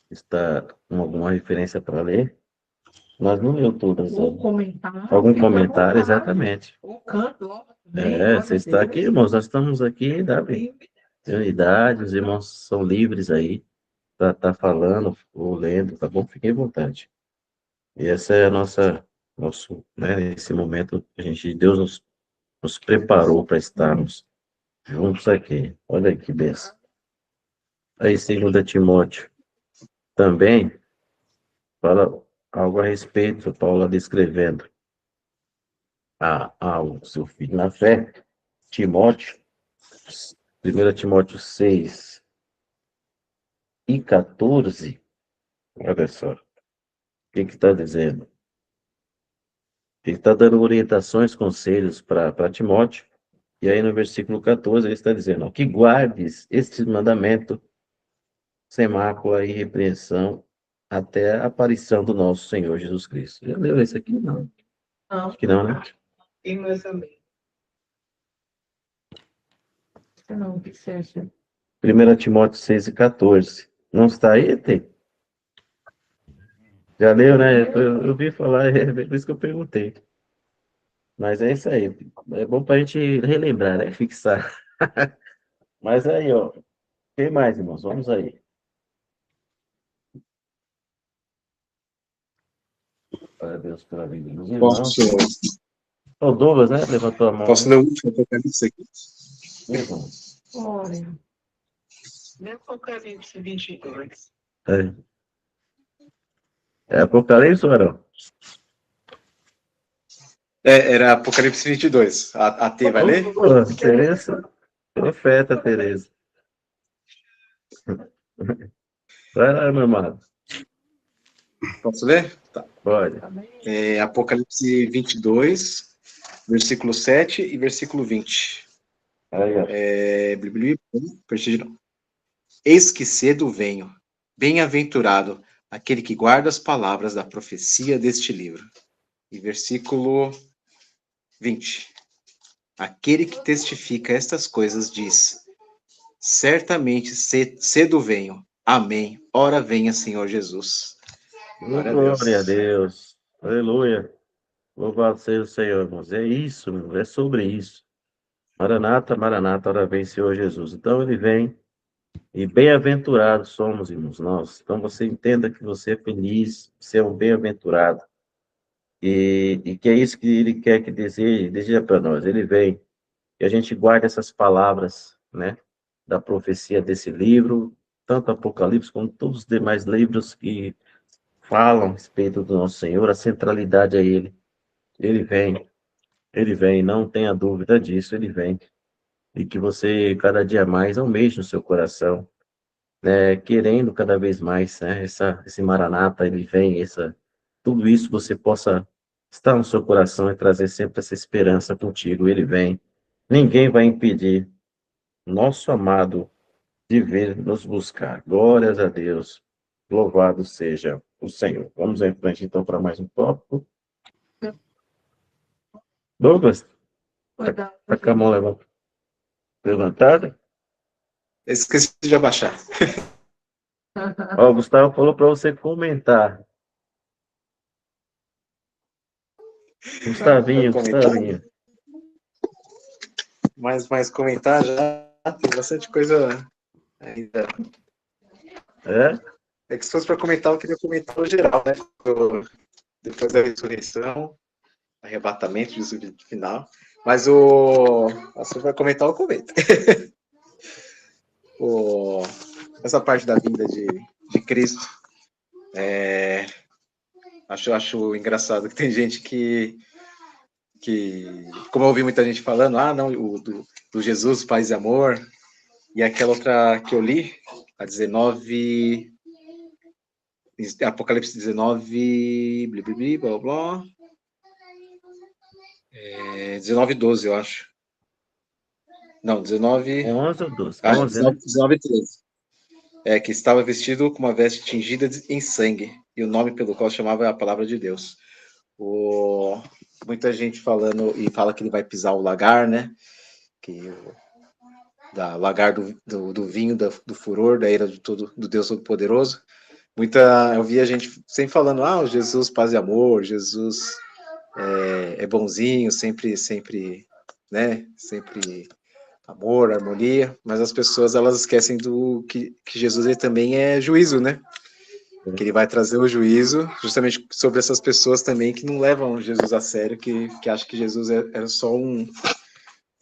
S1: está com alguma referência para ler? Nós não leu todas.
S2: Ou comentário.
S1: Algum comentário, exatamente.
S2: Ou canto.
S1: Você está aqui, irmãos. Nós estamos aqui, Davi. Tem unidade, os irmãos são livres aí para estar falando ou lendo, tá bom? Fiquem à vontade. E essa é a nosso, né, esse momento que Deus nos preparou para estarmos juntos aqui. Olha aí que benção. Aí, 2 Timóteo, também fala algo a respeito, Paulo descrevendo ao seu filho na fé, Timóteo, 1 Timóteo 6:14, olha só, o que está dizendo? Ele está dando orientações, conselhos para Timóteo, e aí no versículo 14 ele está dizendo, ó, que guardes este mandamento sem mácula e repreensão até a aparição do nosso Senhor Jesus Cristo. Já leu esse aqui? Não.
S2: Não.
S1: Acho que não, né?
S4: E nós também.
S2: Não, que seja.
S1: 1 Timóteo 6:14. Não está aí, Tê? Já leu, né? Eu ouvi falar, é por isso que eu perguntei. Mas é isso aí. É bom para a gente relembrar, né? Fixar. Mas aí, ó. Quem mais, irmãos? Vamos aí. Parabéns pela vida dos irmãos. O Douglas, né? Levantou a mão.
S5: Posso ler o último Apocalipse aqui?
S1: Irmãos.
S2: Olha.
S4: Apocalipse 22.
S1: É Apocalipse ou Arão?
S5: Era Apocalipse 22. A T vai ler?
S1: Tereza. Profeta, Tereza. Vai lá, meu amado.
S5: Posso ler? Tá.
S1: Pode.
S5: Apocalipse 22, versículo 7 e versículo 20.
S1: Aí, ó.
S5: Eis que cedo venho, bem-aventurado aquele que guarda as palavras da profecia deste livro. E versículo 20. Aquele que testifica estas coisas diz, certamente cedo venho. Amém. Ora venha, Senhor Jesus.
S1: Glória a Deus. Aleluia. Louvado seja o Senhor, irmãos. É isso, irmãos. É sobre isso. Maranata, Maranata, ora vem, Senhor Jesus. Então ele vem e bem-aventurados somos, irmãos, nós. Então você entenda que você é feliz, você é um bem-aventurado. E que é isso que ele quer que deseja para nós. Ele vem e a gente guarda essas palavras, né, da profecia desse livro, tanto Apocalipse como todos os demais livros que falam a respeito do nosso Senhor, a centralidade a Ele. Ele vem, não tenha dúvida disso, Ele vem. E que você, cada dia mais, almeje no seu coração, né, querendo cada vez mais, né, esse Maranata, Ele vem, tudo isso você possa estar no seu coração e trazer sempre essa esperança contigo, Ele vem. Ninguém vai impedir nosso amado de vir nos buscar. Glórias a Deus. Louvado seja o Senhor. Vamos em frente, então, para mais um tópico. Douglas, tá com a mão levantada?
S5: Eu esqueci de abaixar.
S1: Ó, o Gustavo falou para você comentar. Gustavinho.
S5: Mas comentar já tem bastante coisa ainda. É que se fosse para comentar, eu queria comentar no geral, né? Depois da ressurreição, arrebatamento, Jesus final. Mas se você vai comentar, eu comento. Essa parte da vinda de de Cristo. Acho engraçado que tem gente que como eu ouvi muita gente falando, não, do Jesus, paz e amor, e aquela outra que eu li, a 19, Apocalipse 19, blá, blá, blá, 19:12, eu acho. Não, 19...
S1: 11 ou 12?
S5: Ah,
S1: 11, né?
S5: 19:13. Que estava vestido com uma veste tingida em sangue, e o nome pelo qual chamava é a palavra de Deus. Muita gente falando, e fala que ele vai pisar o lagar, né? Lagar do vinho, do furor, da ira do Deus Todo-Poderoso. Eu vi a gente sempre falando, o Jesus, paz e amor, Jesus é bonzinho, sempre, né? Sempre amor, harmonia, mas as pessoas, elas esquecem que Jesus, ele também é juízo, né? Que ele vai trazer o juízo justamente sobre essas pessoas também que não levam Jesus a sério, que acham que Jesus era só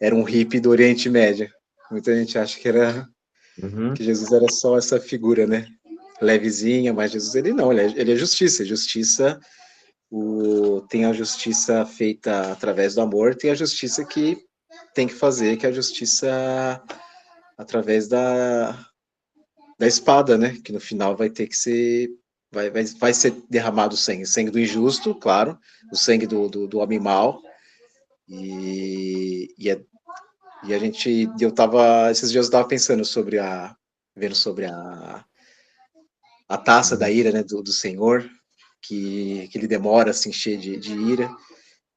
S5: era um hippie do Oriente Médio. Muita gente acha que Jesus era só essa figura, né? Levezinha, mas Jesus, ele não, ele é justiça. Justiça, tem a justiça feita através do amor, tem a justiça que tem que fazer, que é a justiça através da espada, né? Que no final vai ter que ser, vai ser derramado sangue do injusto, claro, o sangue do homem mau, e a gente, esses dias eu estava pensando vendo sobre a taça da ira, né, do Senhor, que ele demora a se encher de ira.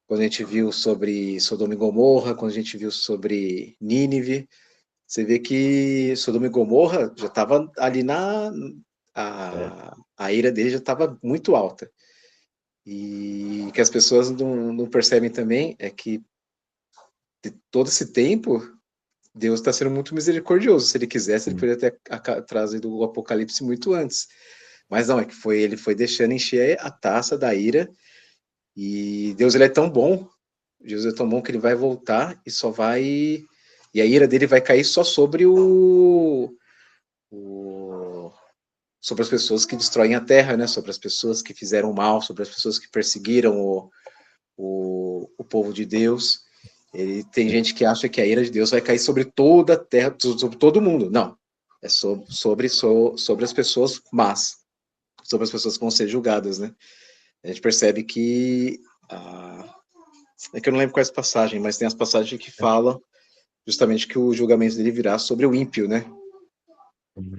S5: Quando a gente viu sobre Sodoma e Gomorra, quando a gente viu sobre Nínive, você vê que Sodoma e Gomorra já estava ali a ira dele já estava muito alta. E que as pessoas não percebem também é que de todo esse tempo, Deus está sendo muito misericordioso. Se ele quisesse, ele poderia ter trazido o Apocalipse muito antes. Mas não, ele foi deixando encher a taça da ira. E Deus, ele é tão bom, Deus é tão bom que ele vai voltar e só vai... E a ira dele vai cair só sobre sobre as pessoas que destroem a terra, né? Sobre as pessoas que fizeram mal, sobre as pessoas que perseguiram o povo de Deus. Tem gente que acha que a ira de Deus vai cair sobre toda a terra, sobre todo mundo. Não. É sobre as pessoas más, sobre as pessoas que vão ser julgadas, né? A gente percebe que... é que eu não lembro quais passagens, mas tem as passagens que falam justamente que o julgamento dele virá sobre o ímpio, né?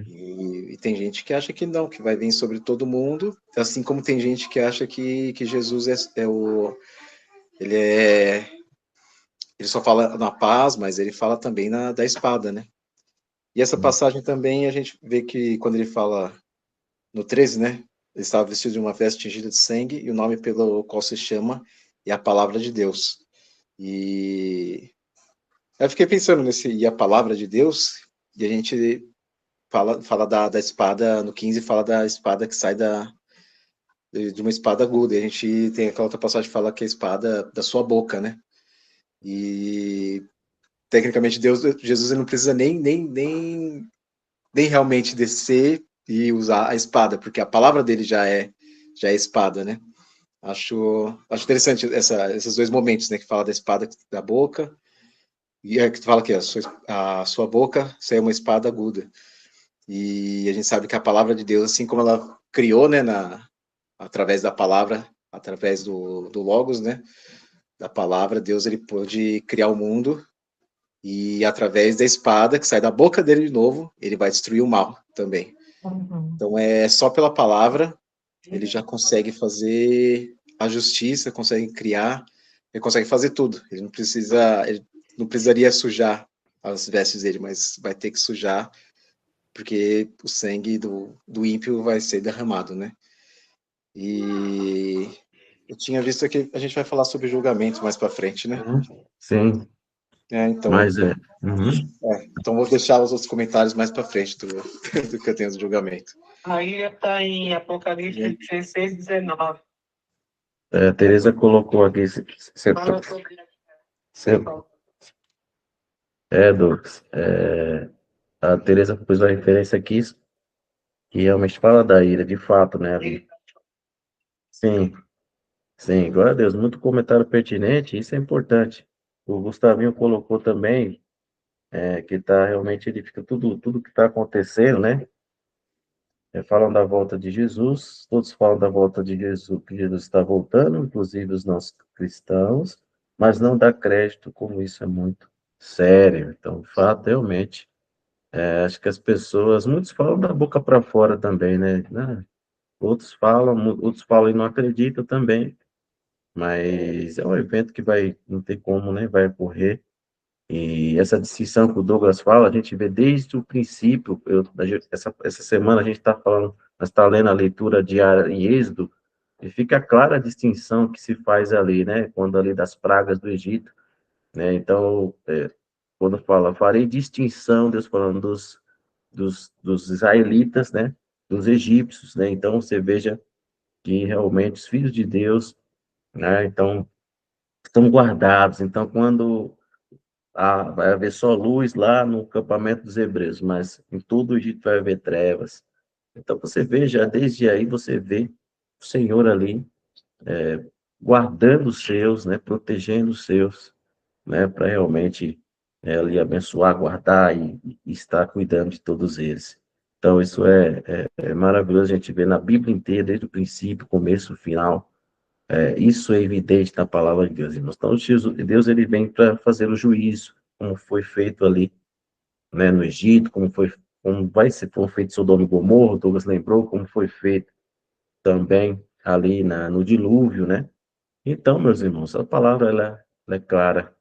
S5: E tem gente que acha que não, que vai vir sobre todo mundo, assim como tem gente que acha que Jesus ele só fala na paz, mas ele fala também da espada, né? E essa passagem também a gente vê que quando ele fala no 13, né? Ele estava vestido de uma veste tingida de sangue e o nome pelo qual se chama é a palavra de Deus. E eu fiquei pensando e a palavra de Deus, e a gente fala da espada, no 15 fala da espada que sai de uma espada aguda, e a gente tem aquela outra passagem que fala que é a espada da sua boca, né? E tecnicamente Jesus ele não precisa nem realmente descer e usar a espada, porque a palavra dele já é espada, né? Acho interessante esses dois momentos, né? Que fala da espada da boca, e que fala que a sua boca sai uma espada aguda. E a gente sabe que a palavra de Deus, assim como ela criou, né, através da palavra, através do Logos, né, da palavra, Deus ele pôde criar o mundo e através da espada que sai da boca dele de novo, ele vai destruir o mal também. Então é só pela palavra ele já consegue fazer a justiça, consegue criar, ele consegue fazer tudo. Ele não precisaria sujar as vestes dele, mas vai ter que sujar porque o sangue do ímpio vai ser derramado, né? E eu tinha visto que a gente vai falar sobre julgamento mais para frente, né?
S1: Sim.
S5: Então,
S1: Mas
S5: então vou deixar os outros comentários mais para frente do que eu tenho do julgamento.
S4: Aí está em Apocalipse 16, 19.
S1: a Tereza colocou aqui.
S4: Fala sobre
S1: Douglas. A Tereza pôs uma referência aqui que realmente fala da ira, de fato, né? Ali. Sim, sim, glória a Deus. Muito comentário pertinente, isso é importante. O Gustavinho colocou também, que está realmente, ele fica tudo que está acontecendo, né? Falam da volta de Jesus, todos falam da volta de Jesus, que Jesus está voltando, inclusive os nossos cristãos, mas não dá crédito como isso é muito sério. Então, de fato, realmente, acho que as pessoas, muitos falam da boca para fora também, né? Outros falam e não acreditam também, mas é um evento que vai, não tem como, né? Vai ocorrer. E essa distinção que o Douglas fala, a gente vê desde o princípio. Essa semana a gente está falando, nós está lendo a leitura diária em Êxodo, e fica clara a distinção que se faz ali, né? Quando ali das pragas do Egito, né? Então, quando fala, farei distinção, Deus falando dos israelitas, né? Dos egípcios, né? Então, você veja que realmente os filhos de Deus, né? Então, estão guardados. Então, quando vai haver só luz lá no acampamento dos hebreus, mas em todo o Egito vai haver trevas. Então você vê, já desde aí você vê o Senhor ali guardando os seus, né, protegendo os seus, né, para realmente ali abençoar, guardar e estar cuidando de todos eles. Então isso é maravilhoso a gente ver na Bíblia inteira, desde o princípio, começo, final. Isso é evidente na palavra de Deus, irmãos. Então Deus ele vem para fazer o juízo, como foi feito ali, né, no Egito, como vai ser como feito Sodoma e Gomorra, Douglas lembrou, como foi feito também ali no dilúvio, né? Então, meus irmãos, a palavra ela é clara.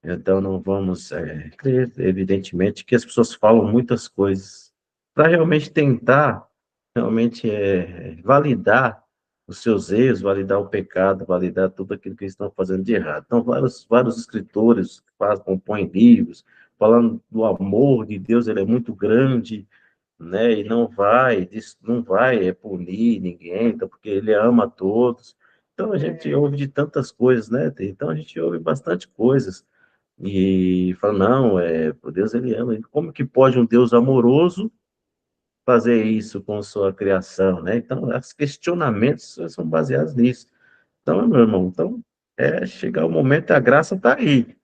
S1: Então, não vamos crer, evidentemente, que as pessoas falam muitas coisas para realmente tentar, realmente validar os seus erros, validar o pecado, validar tudo aquilo que eles estão fazendo de errado. Então, vários escritores compõem livros, falando do amor de Deus, ele é muito grande, né? E não vai punir ninguém, então, porque ele ama a todos. Então, a gente ouve de tantas coisas, né? Então, a gente ouve bastante coisas e fala, não, o Deus ele ama. Como que pode um Deus amoroso fazer isso com sua criação, né? Então, os questionamentos são baseados nisso. Então, meu irmão, então, chegar o momento, a graça está aí.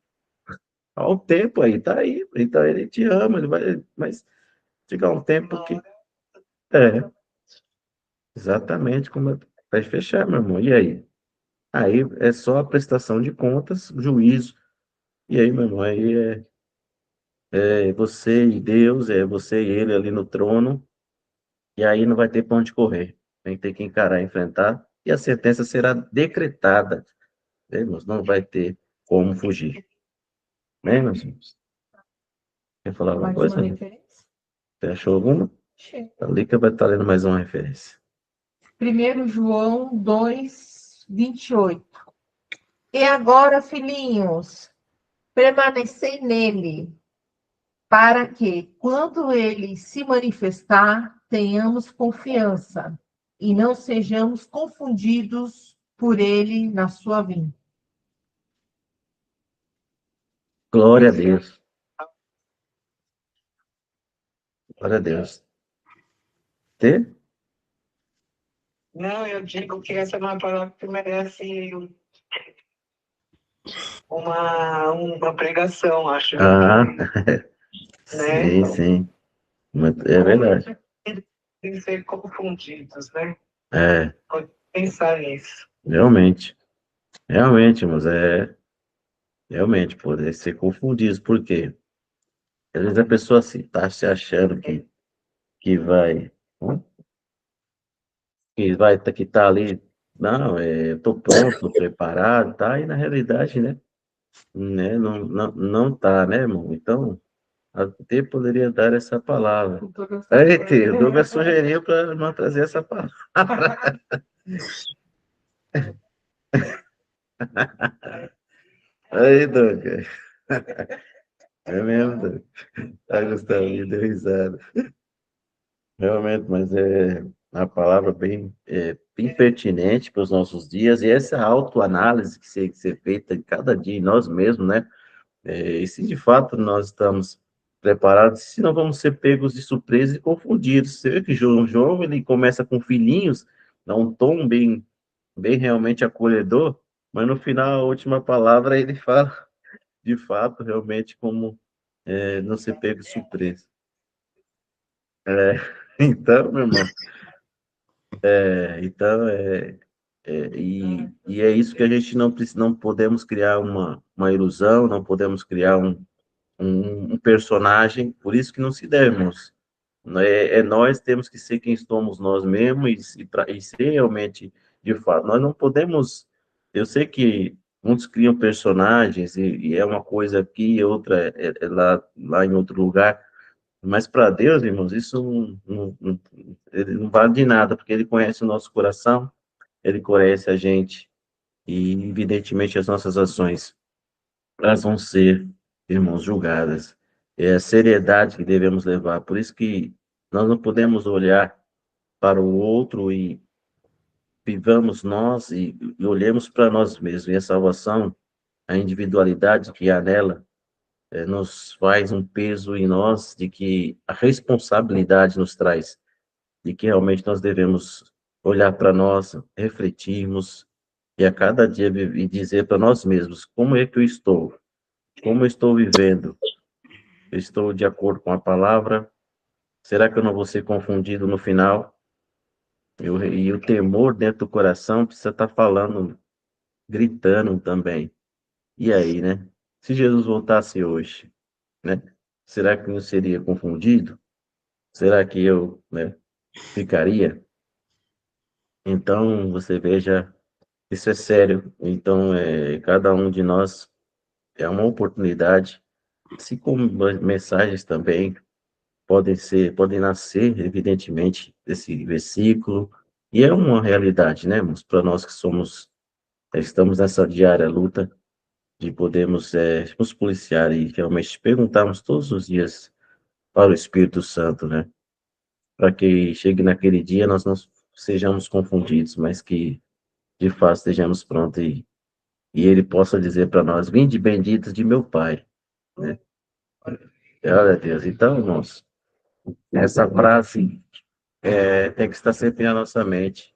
S1: Há um tempo aí, está aí. Então, ele te ama, ele vai, mas chegar um tempo que... É, exatamente, como vai fechar, meu irmão. E aí? Aí é só a prestação de contas, juízo. E aí, meu irmão, aí você e Deus, é você e ele ali no trono, e aí não vai ter pra onde correr. Tem que ter que encarar, enfrentar, e a sentença será decretada, né, irmãos? Não vai ter como fugir. Né, meus irmãos? Quer falar alguma
S2: Mais
S1: coisa?
S2: uma
S1: Né?
S2: referência?
S1: Você achou alguma?
S2: Chega.
S1: A Lica vai estar lendo mais uma referência.
S2: 1 João 2, 28. E agora, filhinhos, permanecei nele, para que, quando ele se manifestar, tenhamos confiança e não sejamos confundidos por ele na sua vinda.
S1: Glória a Deus. Glória a Deus. Ter?
S4: Não, eu digo que essa é uma palavra que merece uma pregação, acho.
S1: Ah,
S4: Né?
S1: sim, sim. É verdade.
S4: Sem ser confundidos, né?
S1: É,
S4: Pode pensar nisso.
S1: realmente. Realmente, mas realmente poder ser confundido. Por quê? Às vezes a pessoa está se achando que vai, hum, que tá ali, não, eu tô pronto, tô preparado, tá? E na realidade, né, não tá, né, irmão? Então, até poderia dar essa palavra. Aí, o Douglas sugeriu para não trazer essa palavra. Aí, Douglas. É mesmo, Douglas. Tá gostando, deu risada. Realmente, mas é uma palavra bem pertinente para os nossos dias, e essa autoanálise que ser feita em cada dia em nós mesmos, né? E se de fato nós estamos preparados, senão vamos ser pegos de surpresa e confundidos. Você vê que João ele começa com filhinhos, dá um tom bem realmente acolhedor, mas no final, a última palavra, ele fala, de fato, realmente, como não ser pego de surpresa. Então, meu irmão, então, e é isso que a gente não podemos criar uma ilusão, não podemos criar um personagem, por isso que não se deve, irmãos. Nós temos que ser quem somos nós mesmos e ser realmente, de fato. Nós não podemos. Eu sei que muitos criam personagens e é uma coisa aqui e outra é lá em outro lugar, mas para Deus, irmãos, isso ele não vale de nada, porque Ele conhece o nosso coração, Ele conhece a gente e, evidentemente, as nossas ações elas vão ser, irmãos, julgadas. É a seriedade que devemos levar. Por isso que nós não podemos olhar para o outro e vivamos nós e olhemos para nós mesmos. E a salvação, a individualidade que há nela, nos faz um peso em nós de que a responsabilidade nos traz, de que realmente nós devemos olhar para nós, refletirmos e a cada dia e dizer para nós mesmos como é que eu estou, como eu estou vivendo. Eu estou de acordo com a palavra? Será que eu não vou ser confundido no final? E o temor dentro do coração precisa estar falando, gritando também. E aí, né? Se Jesus voltasse hoje, né? Será que eu seria confundido? Será que eu, né, ficaria? Então, você veja, isso é sério. Então, cada um de nós é uma oportunidade, assim como mensagens também podem nascer, evidentemente, desse versículo, e é uma realidade, né, irmãos, para nós que estamos nessa diária luta de podermos nos policiar e realmente perguntarmos todos os dias para o Espírito Santo, né, para que chegue naquele dia nós não sejamos confundidos, mas que de fato estejamos prontos e Ele possa dizer para nós: vinde benditos de meu Pai, né? Glória a Deus. Então, irmãos, essa frase tem que estar sempre na nossa mente.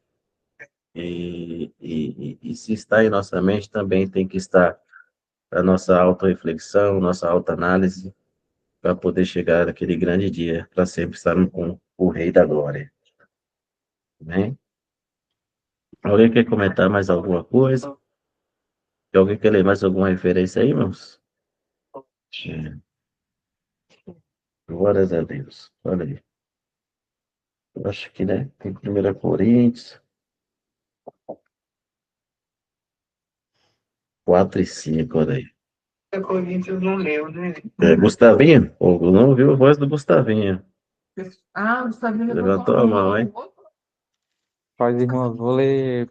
S1: E se está em nossa mente, também tem que estar a nossa autorreflexão, nossa autoanálise, para poder chegar naquele grande dia, para sempre estar com o Rei da Glória. Amém? Alguém quer comentar mais alguma coisa? Alguém quer ler mais alguma referência aí, irmãos? Glórias a Deus. Olha aí. Eu acho que, né? Tem 1 Coríntios 4:5, olha aí.
S4: Coríntios não leu, né?
S1: Gustavinho? Ou não ouviu a voz do Gustavinho?
S2: Gustavinho
S1: Levantou a mão, hein?
S8: Paz, irmãos, vou ler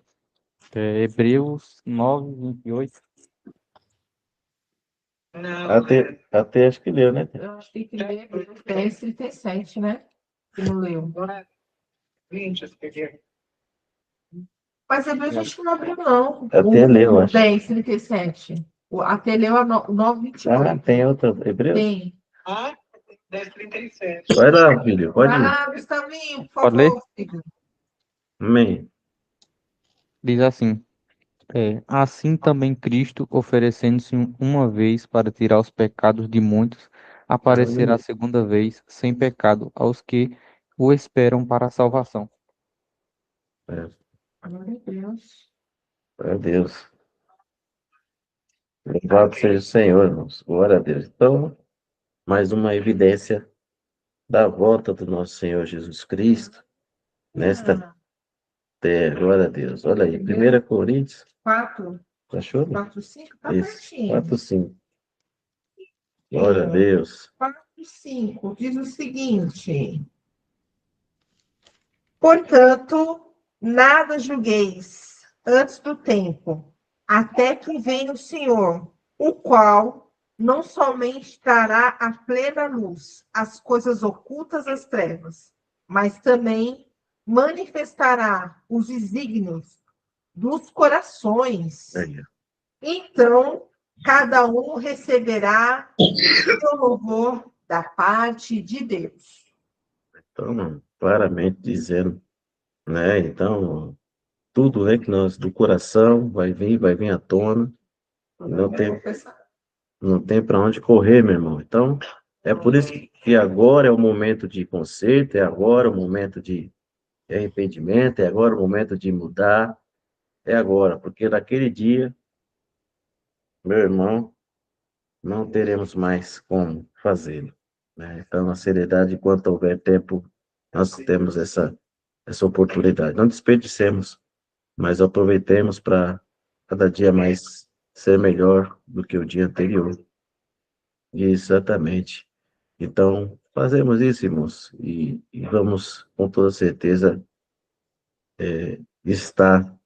S8: Hebreus 9:28.
S4: Não,
S1: Até acho que leu, né?
S2: Eu acho que tem que ler 10:37, né? Que não leu.
S4: agora 20, escrevi.
S2: Mas a gente não abriu, não.
S1: Até leu,
S2: O
S1: acho.
S2: 10:37. Até leu a 9:28.
S1: Tem outra, Hebreus?
S2: Tem.
S4: 10:37.
S1: Vai lá, filho, pode ir.
S2: Gustavinho, por
S8: Pode ler?
S2: favor, filho.
S1: Amém.
S8: Diz assim: assim também Cristo, oferecendo-se uma vez para tirar os pecados de muitos, aparecerá segunda vez sem pecado aos que o esperam para a salvação.
S2: Glória a Deus.
S1: Glória a Deus. Louvado seja o Senhor, irmãos. Glória a Deus. Então, mais uma evidência da volta do nosso Senhor Jesus Cristo nesta terra. Glória a Deus. Olha aí, 1 Coríntios.
S2: 4,
S1: Achou?
S2: 4, 5, tá
S1: Isso,
S2: pertinho.
S1: 4:5. Glória a Deus.
S2: 4:5 diz o seguinte: portanto, nada julgueis antes do tempo, até que venha o Senhor, o qual não somente dará à plena luz as coisas ocultas das trevas, mas também manifestará os desígnios dos corações.
S1: Aí,
S2: Então, cada um receberá o seu louvor da parte de Deus.
S1: Então, claramente dizendo, né? Então, tudo, né, que nós do coração vai vir à tona, não tem para onde correr, meu irmão. Então, é por isso que agora é o momento de conserto, é agora o momento de arrependimento, é agora o momento de mudar, é agora, porque naquele dia, meu irmão, não teremos mais como fazê-lo, né? Então, na seriedade, enquanto houver tempo, nós temos essa oportunidade. Não desperdicemos, mas aproveitemos para cada dia mais ser melhor do que o dia anterior. Exatamente. Então, fazemos isso, irmãos, e vamos, com toda certeza, estar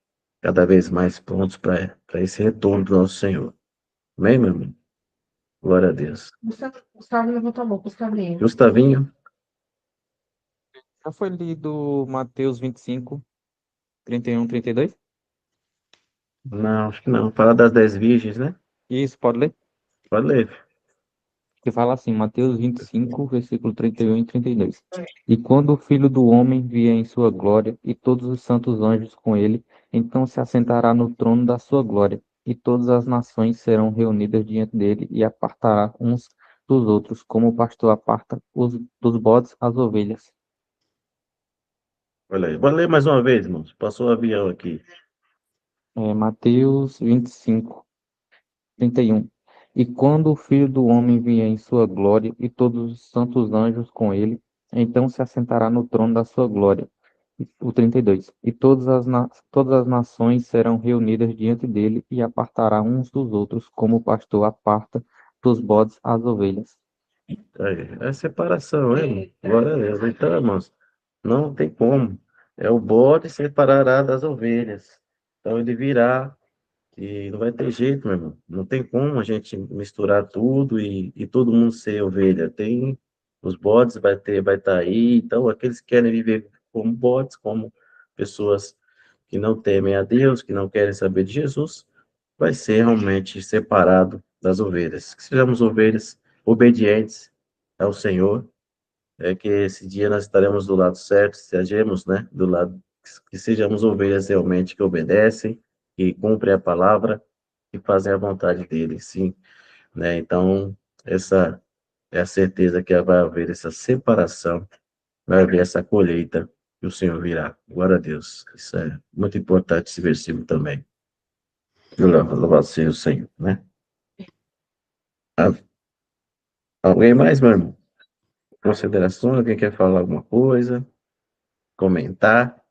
S1: cada vez mais prontos para esse retorno do nosso Senhor. Amém, meu irmão? Glória a Deus.
S2: Gustavo levantou a mão, Gustavinho.
S1: Gustavinho?
S8: Já foi lido Mateus 25, 31, 32?
S1: Não, acho que não. Fala das 10 virgens, né?
S8: Isso, pode ler?
S1: Pode ler.
S8: Que fala assim, Mateus 25, versículo 31 e 32. E quando o Filho do Homem vier em sua glória, e todos os santos anjos com ele, então se assentará no trono da sua glória, e todas as nações serão reunidas diante dele, e apartará uns dos outros, como o pastor aparta dos bodes as ovelhas.
S1: Olha aí. Vou ler mais uma vez, irmãos. Passou o avião aqui.
S8: Mateus 25, 31. E quando o Filho do Homem vier em sua glória, e todos os santos anjos com ele, então se assentará no trono da sua glória. O 32. E todas as nações serão reunidas diante dele, e apartará uns dos outros, como o pastor aparta dos bodes as ovelhas.
S1: Aí, é separação, né, irmão? Glória a Deus. Então, irmãos, não tem como. É o bode separará das ovelhas. Então, ele virá e não vai ter jeito, meu irmão. Não tem como a gente misturar tudo e todo mundo ser ovelha. Tem os bodes, vai estar aí. Então, aqueles que querem viver como bodes, como pessoas que não temem a Deus, que não querem saber de Jesus, vai ser realmente separado das ovelhas. Que sejamos ovelhas obedientes ao Senhor, é que esse dia nós estaremos do lado certo, sejamos, né, do lado, que sejamos ovelhas realmente que obedecem, que cumprem a palavra e fazem a vontade dele, sim, né? Então, essa é a certeza que vai haver essa separação, vai haver essa colheita que o Senhor virá. Glória a Deus. Isso é muito importante, esse versículo também. Louvado seja o Senhor, né? Ah, alguém mais, meu irmão? Considerações? Alguém quer falar alguma coisa? Comentar?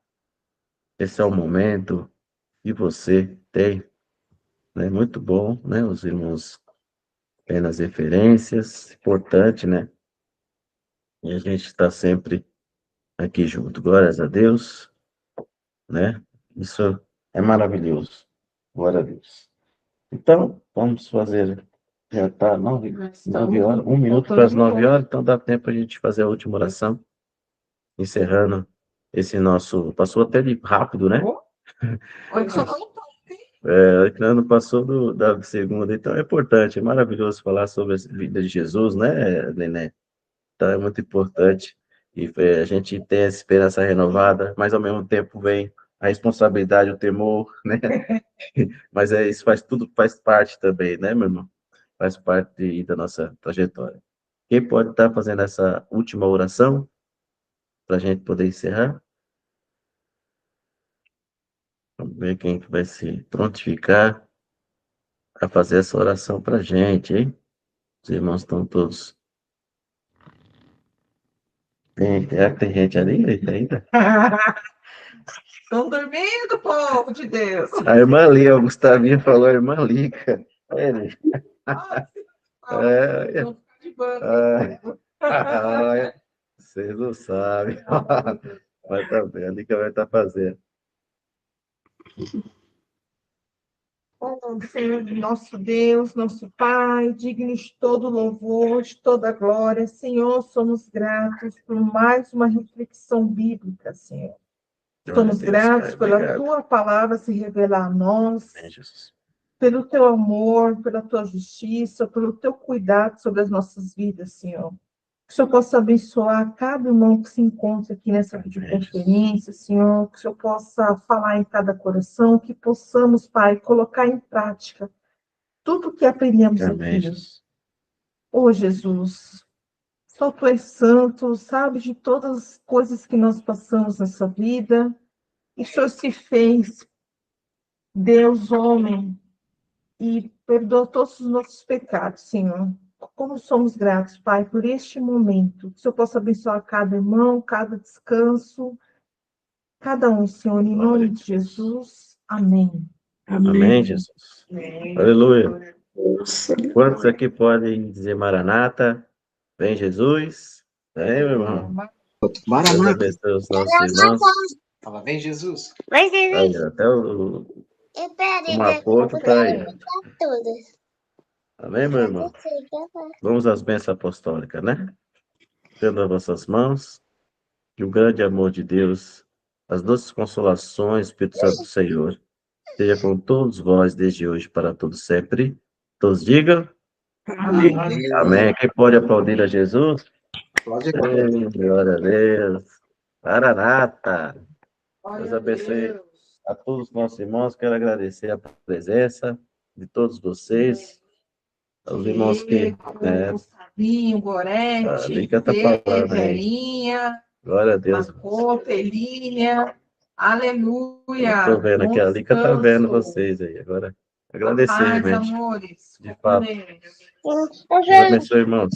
S1: Esse é o momento que você tem, né? Muito bom, né? Os irmãos têm as referências, importante, né? E a gente está sempre aqui junto. Glórias a Deus, né? Isso é maravilhoso. Glória a Deus. Então, vamos fazer. Já está 9 horas, 1 minuto para as 9 horas, então dá tempo a gente fazer a última oração, encerrando esse nosso. Passou até de rápido, né?
S2: Oi, só falou
S1: Que ano passou da segunda, então é importante, é maravilhoso falar sobre a vida de Jesus, né, Nené? Então é muito importante e a gente tem essa esperança renovada, mas ao mesmo tempo vem a responsabilidade, o temor, né? Mas isso faz parte também, né, meu irmão? Faz parte da nossa trajetória. Quem pode estar fazendo essa última oração para a gente poder encerrar? Vamos ver quem que vai se prontificar a fazer essa oração para a gente, hein? Os irmãos estão todos. Tem gente ali ainda?
S2: estão dormindo, povo de Deus.
S1: A irmã Lia, o Gustavinho falou, a irmã Lica. Ele. É,
S2: Vão ficar de banco.
S1: vocês não sabem. Mas tá bem, a Lica vai estar fazendo.
S2: Oh, Senhor, nosso Deus, nosso Pai, digno de todo louvor, de toda glória. Senhor, somos gratos por mais uma reflexão bíblica, Senhor. Somos gratos pela tua palavra se revelar a nós,
S1: Amém, Jesus.
S2: pelo teu amor, pela tua justiça, pelo teu cuidado sobre as nossas vidas, Senhor. o Senhor possa abençoar cada irmão que se encontra aqui nessa videoconferência, Senhor, que o Senhor possa falar em cada coração, que possamos, Pai, colocar em prática tudo o que aprendemos
S1: Amém,
S2: aqui.
S1: Jesus.
S2: Ô, Jesus, só Tu és santo, sabe de todas as coisas que nós passamos nessa vida, e o Senhor se fez Deus, homem, e perdoa todos os nossos pecados, Senhor. Como somos gratos, Pai, por este momento. Que o Senhor possa abençoar cada irmão, cada descanso, cada um, Senhor, em nome de Jesus. Amém.
S1: Amém, Jesus. Aleluia.
S3: Nossa.
S1: Quantos aqui podem dizer Maranata? Vem, Jesus. Vem, meu irmão. Deus
S5: Maranata.
S1: abençoe os nossos irmãos.
S5: Fala, vem Jesus.
S1: Aí, até o Mapoto tá aí. Amém, meu irmão? Vamos às bênçãos apostólicas, né? Tendo as vossas mãos, que o grande amor de Deus, as doces consolações, Espírito Santo do Senhor, esteja com todos vós desde hoje para todo sempre. Todos digam
S3: Amém.
S1: amém. Quem pode aplaudir a Jesus?
S5: Pode.
S1: Ei, glória a Deus. Maranata.
S2: Glória
S1: Deus
S2: a
S1: abençoe
S2: Deus.
S1: a todos os nossos irmãos. Quero agradecer a presença de todos vocês. Aos irmãos que.
S2: Gustavinho,
S1: A
S2: Gorete,
S1: Lica tá falando aí.
S2: Velinha,
S1: Glória a Deus.
S2: Marcô, Pelinha. Aleluia.
S1: Eu tô vendo aqui, a Lica tá vendo vocês aí. Agora, agradecer,
S2: Paz,
S1: realmente.
S2: amores.
S1: De fato. Deus abençoe, irmãos.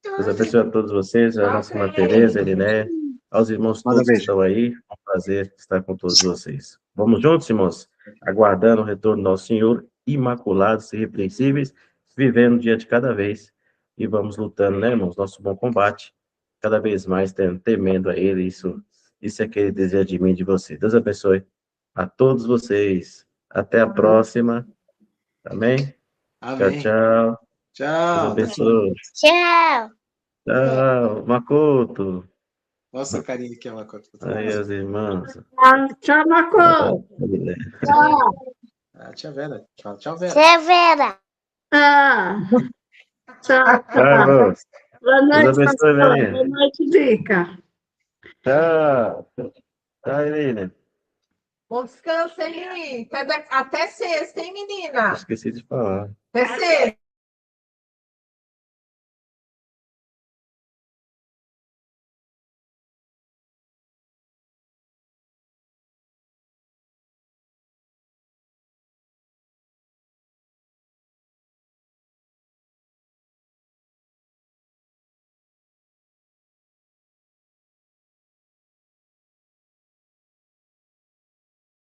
S1: Deus abençoe a todos vocês, a nossa irmã Tereza, Eliné, aos irmãos
S5: Manda
S1: todos que
S5: beijo.
S1: estão aí. É um prazer estar com todos vocês. Vamos juntos, irmãos? Aguardando o retorno do nosso Senhor, imaculados e irrepreensíveis, vivendo um dia de cada vez. E vamos lutando, né, irmãos? Nosso bom combate, cada vez mais temendo a Ele. Isso é que Ele deseja de mim e de você. Deus abençoe a todos vocês. Até a próxima. Amém? Tchau,
S5: Amém.
S1: tchau. Deus
S5: Tchau.
S1: abençoe.
S6: Tchau.
S1: Tchau, Makoto.
S5: Nossa, carinha aqui, Makoto.
S1: Aí, as irmãs.
S3: Tchau, Marco.
S5: Ah, tia Vera. Tchau, tchau, Vera.
S6: Severa.
S3: Ah, tchau,
S1: Tchau,
S3: tchau.
S1: irmãos.
S3: Boa noite,
S1: Deus abençoe,
S3: pastor.
S1: Maria.
S3: Boa noite, Dica.
S1: Tchau. Tchau, Irene.
S2: Bom descanso, hein? Até sexta, hein, menina?
S1: Esqueci de falar.
S2: Até sexta.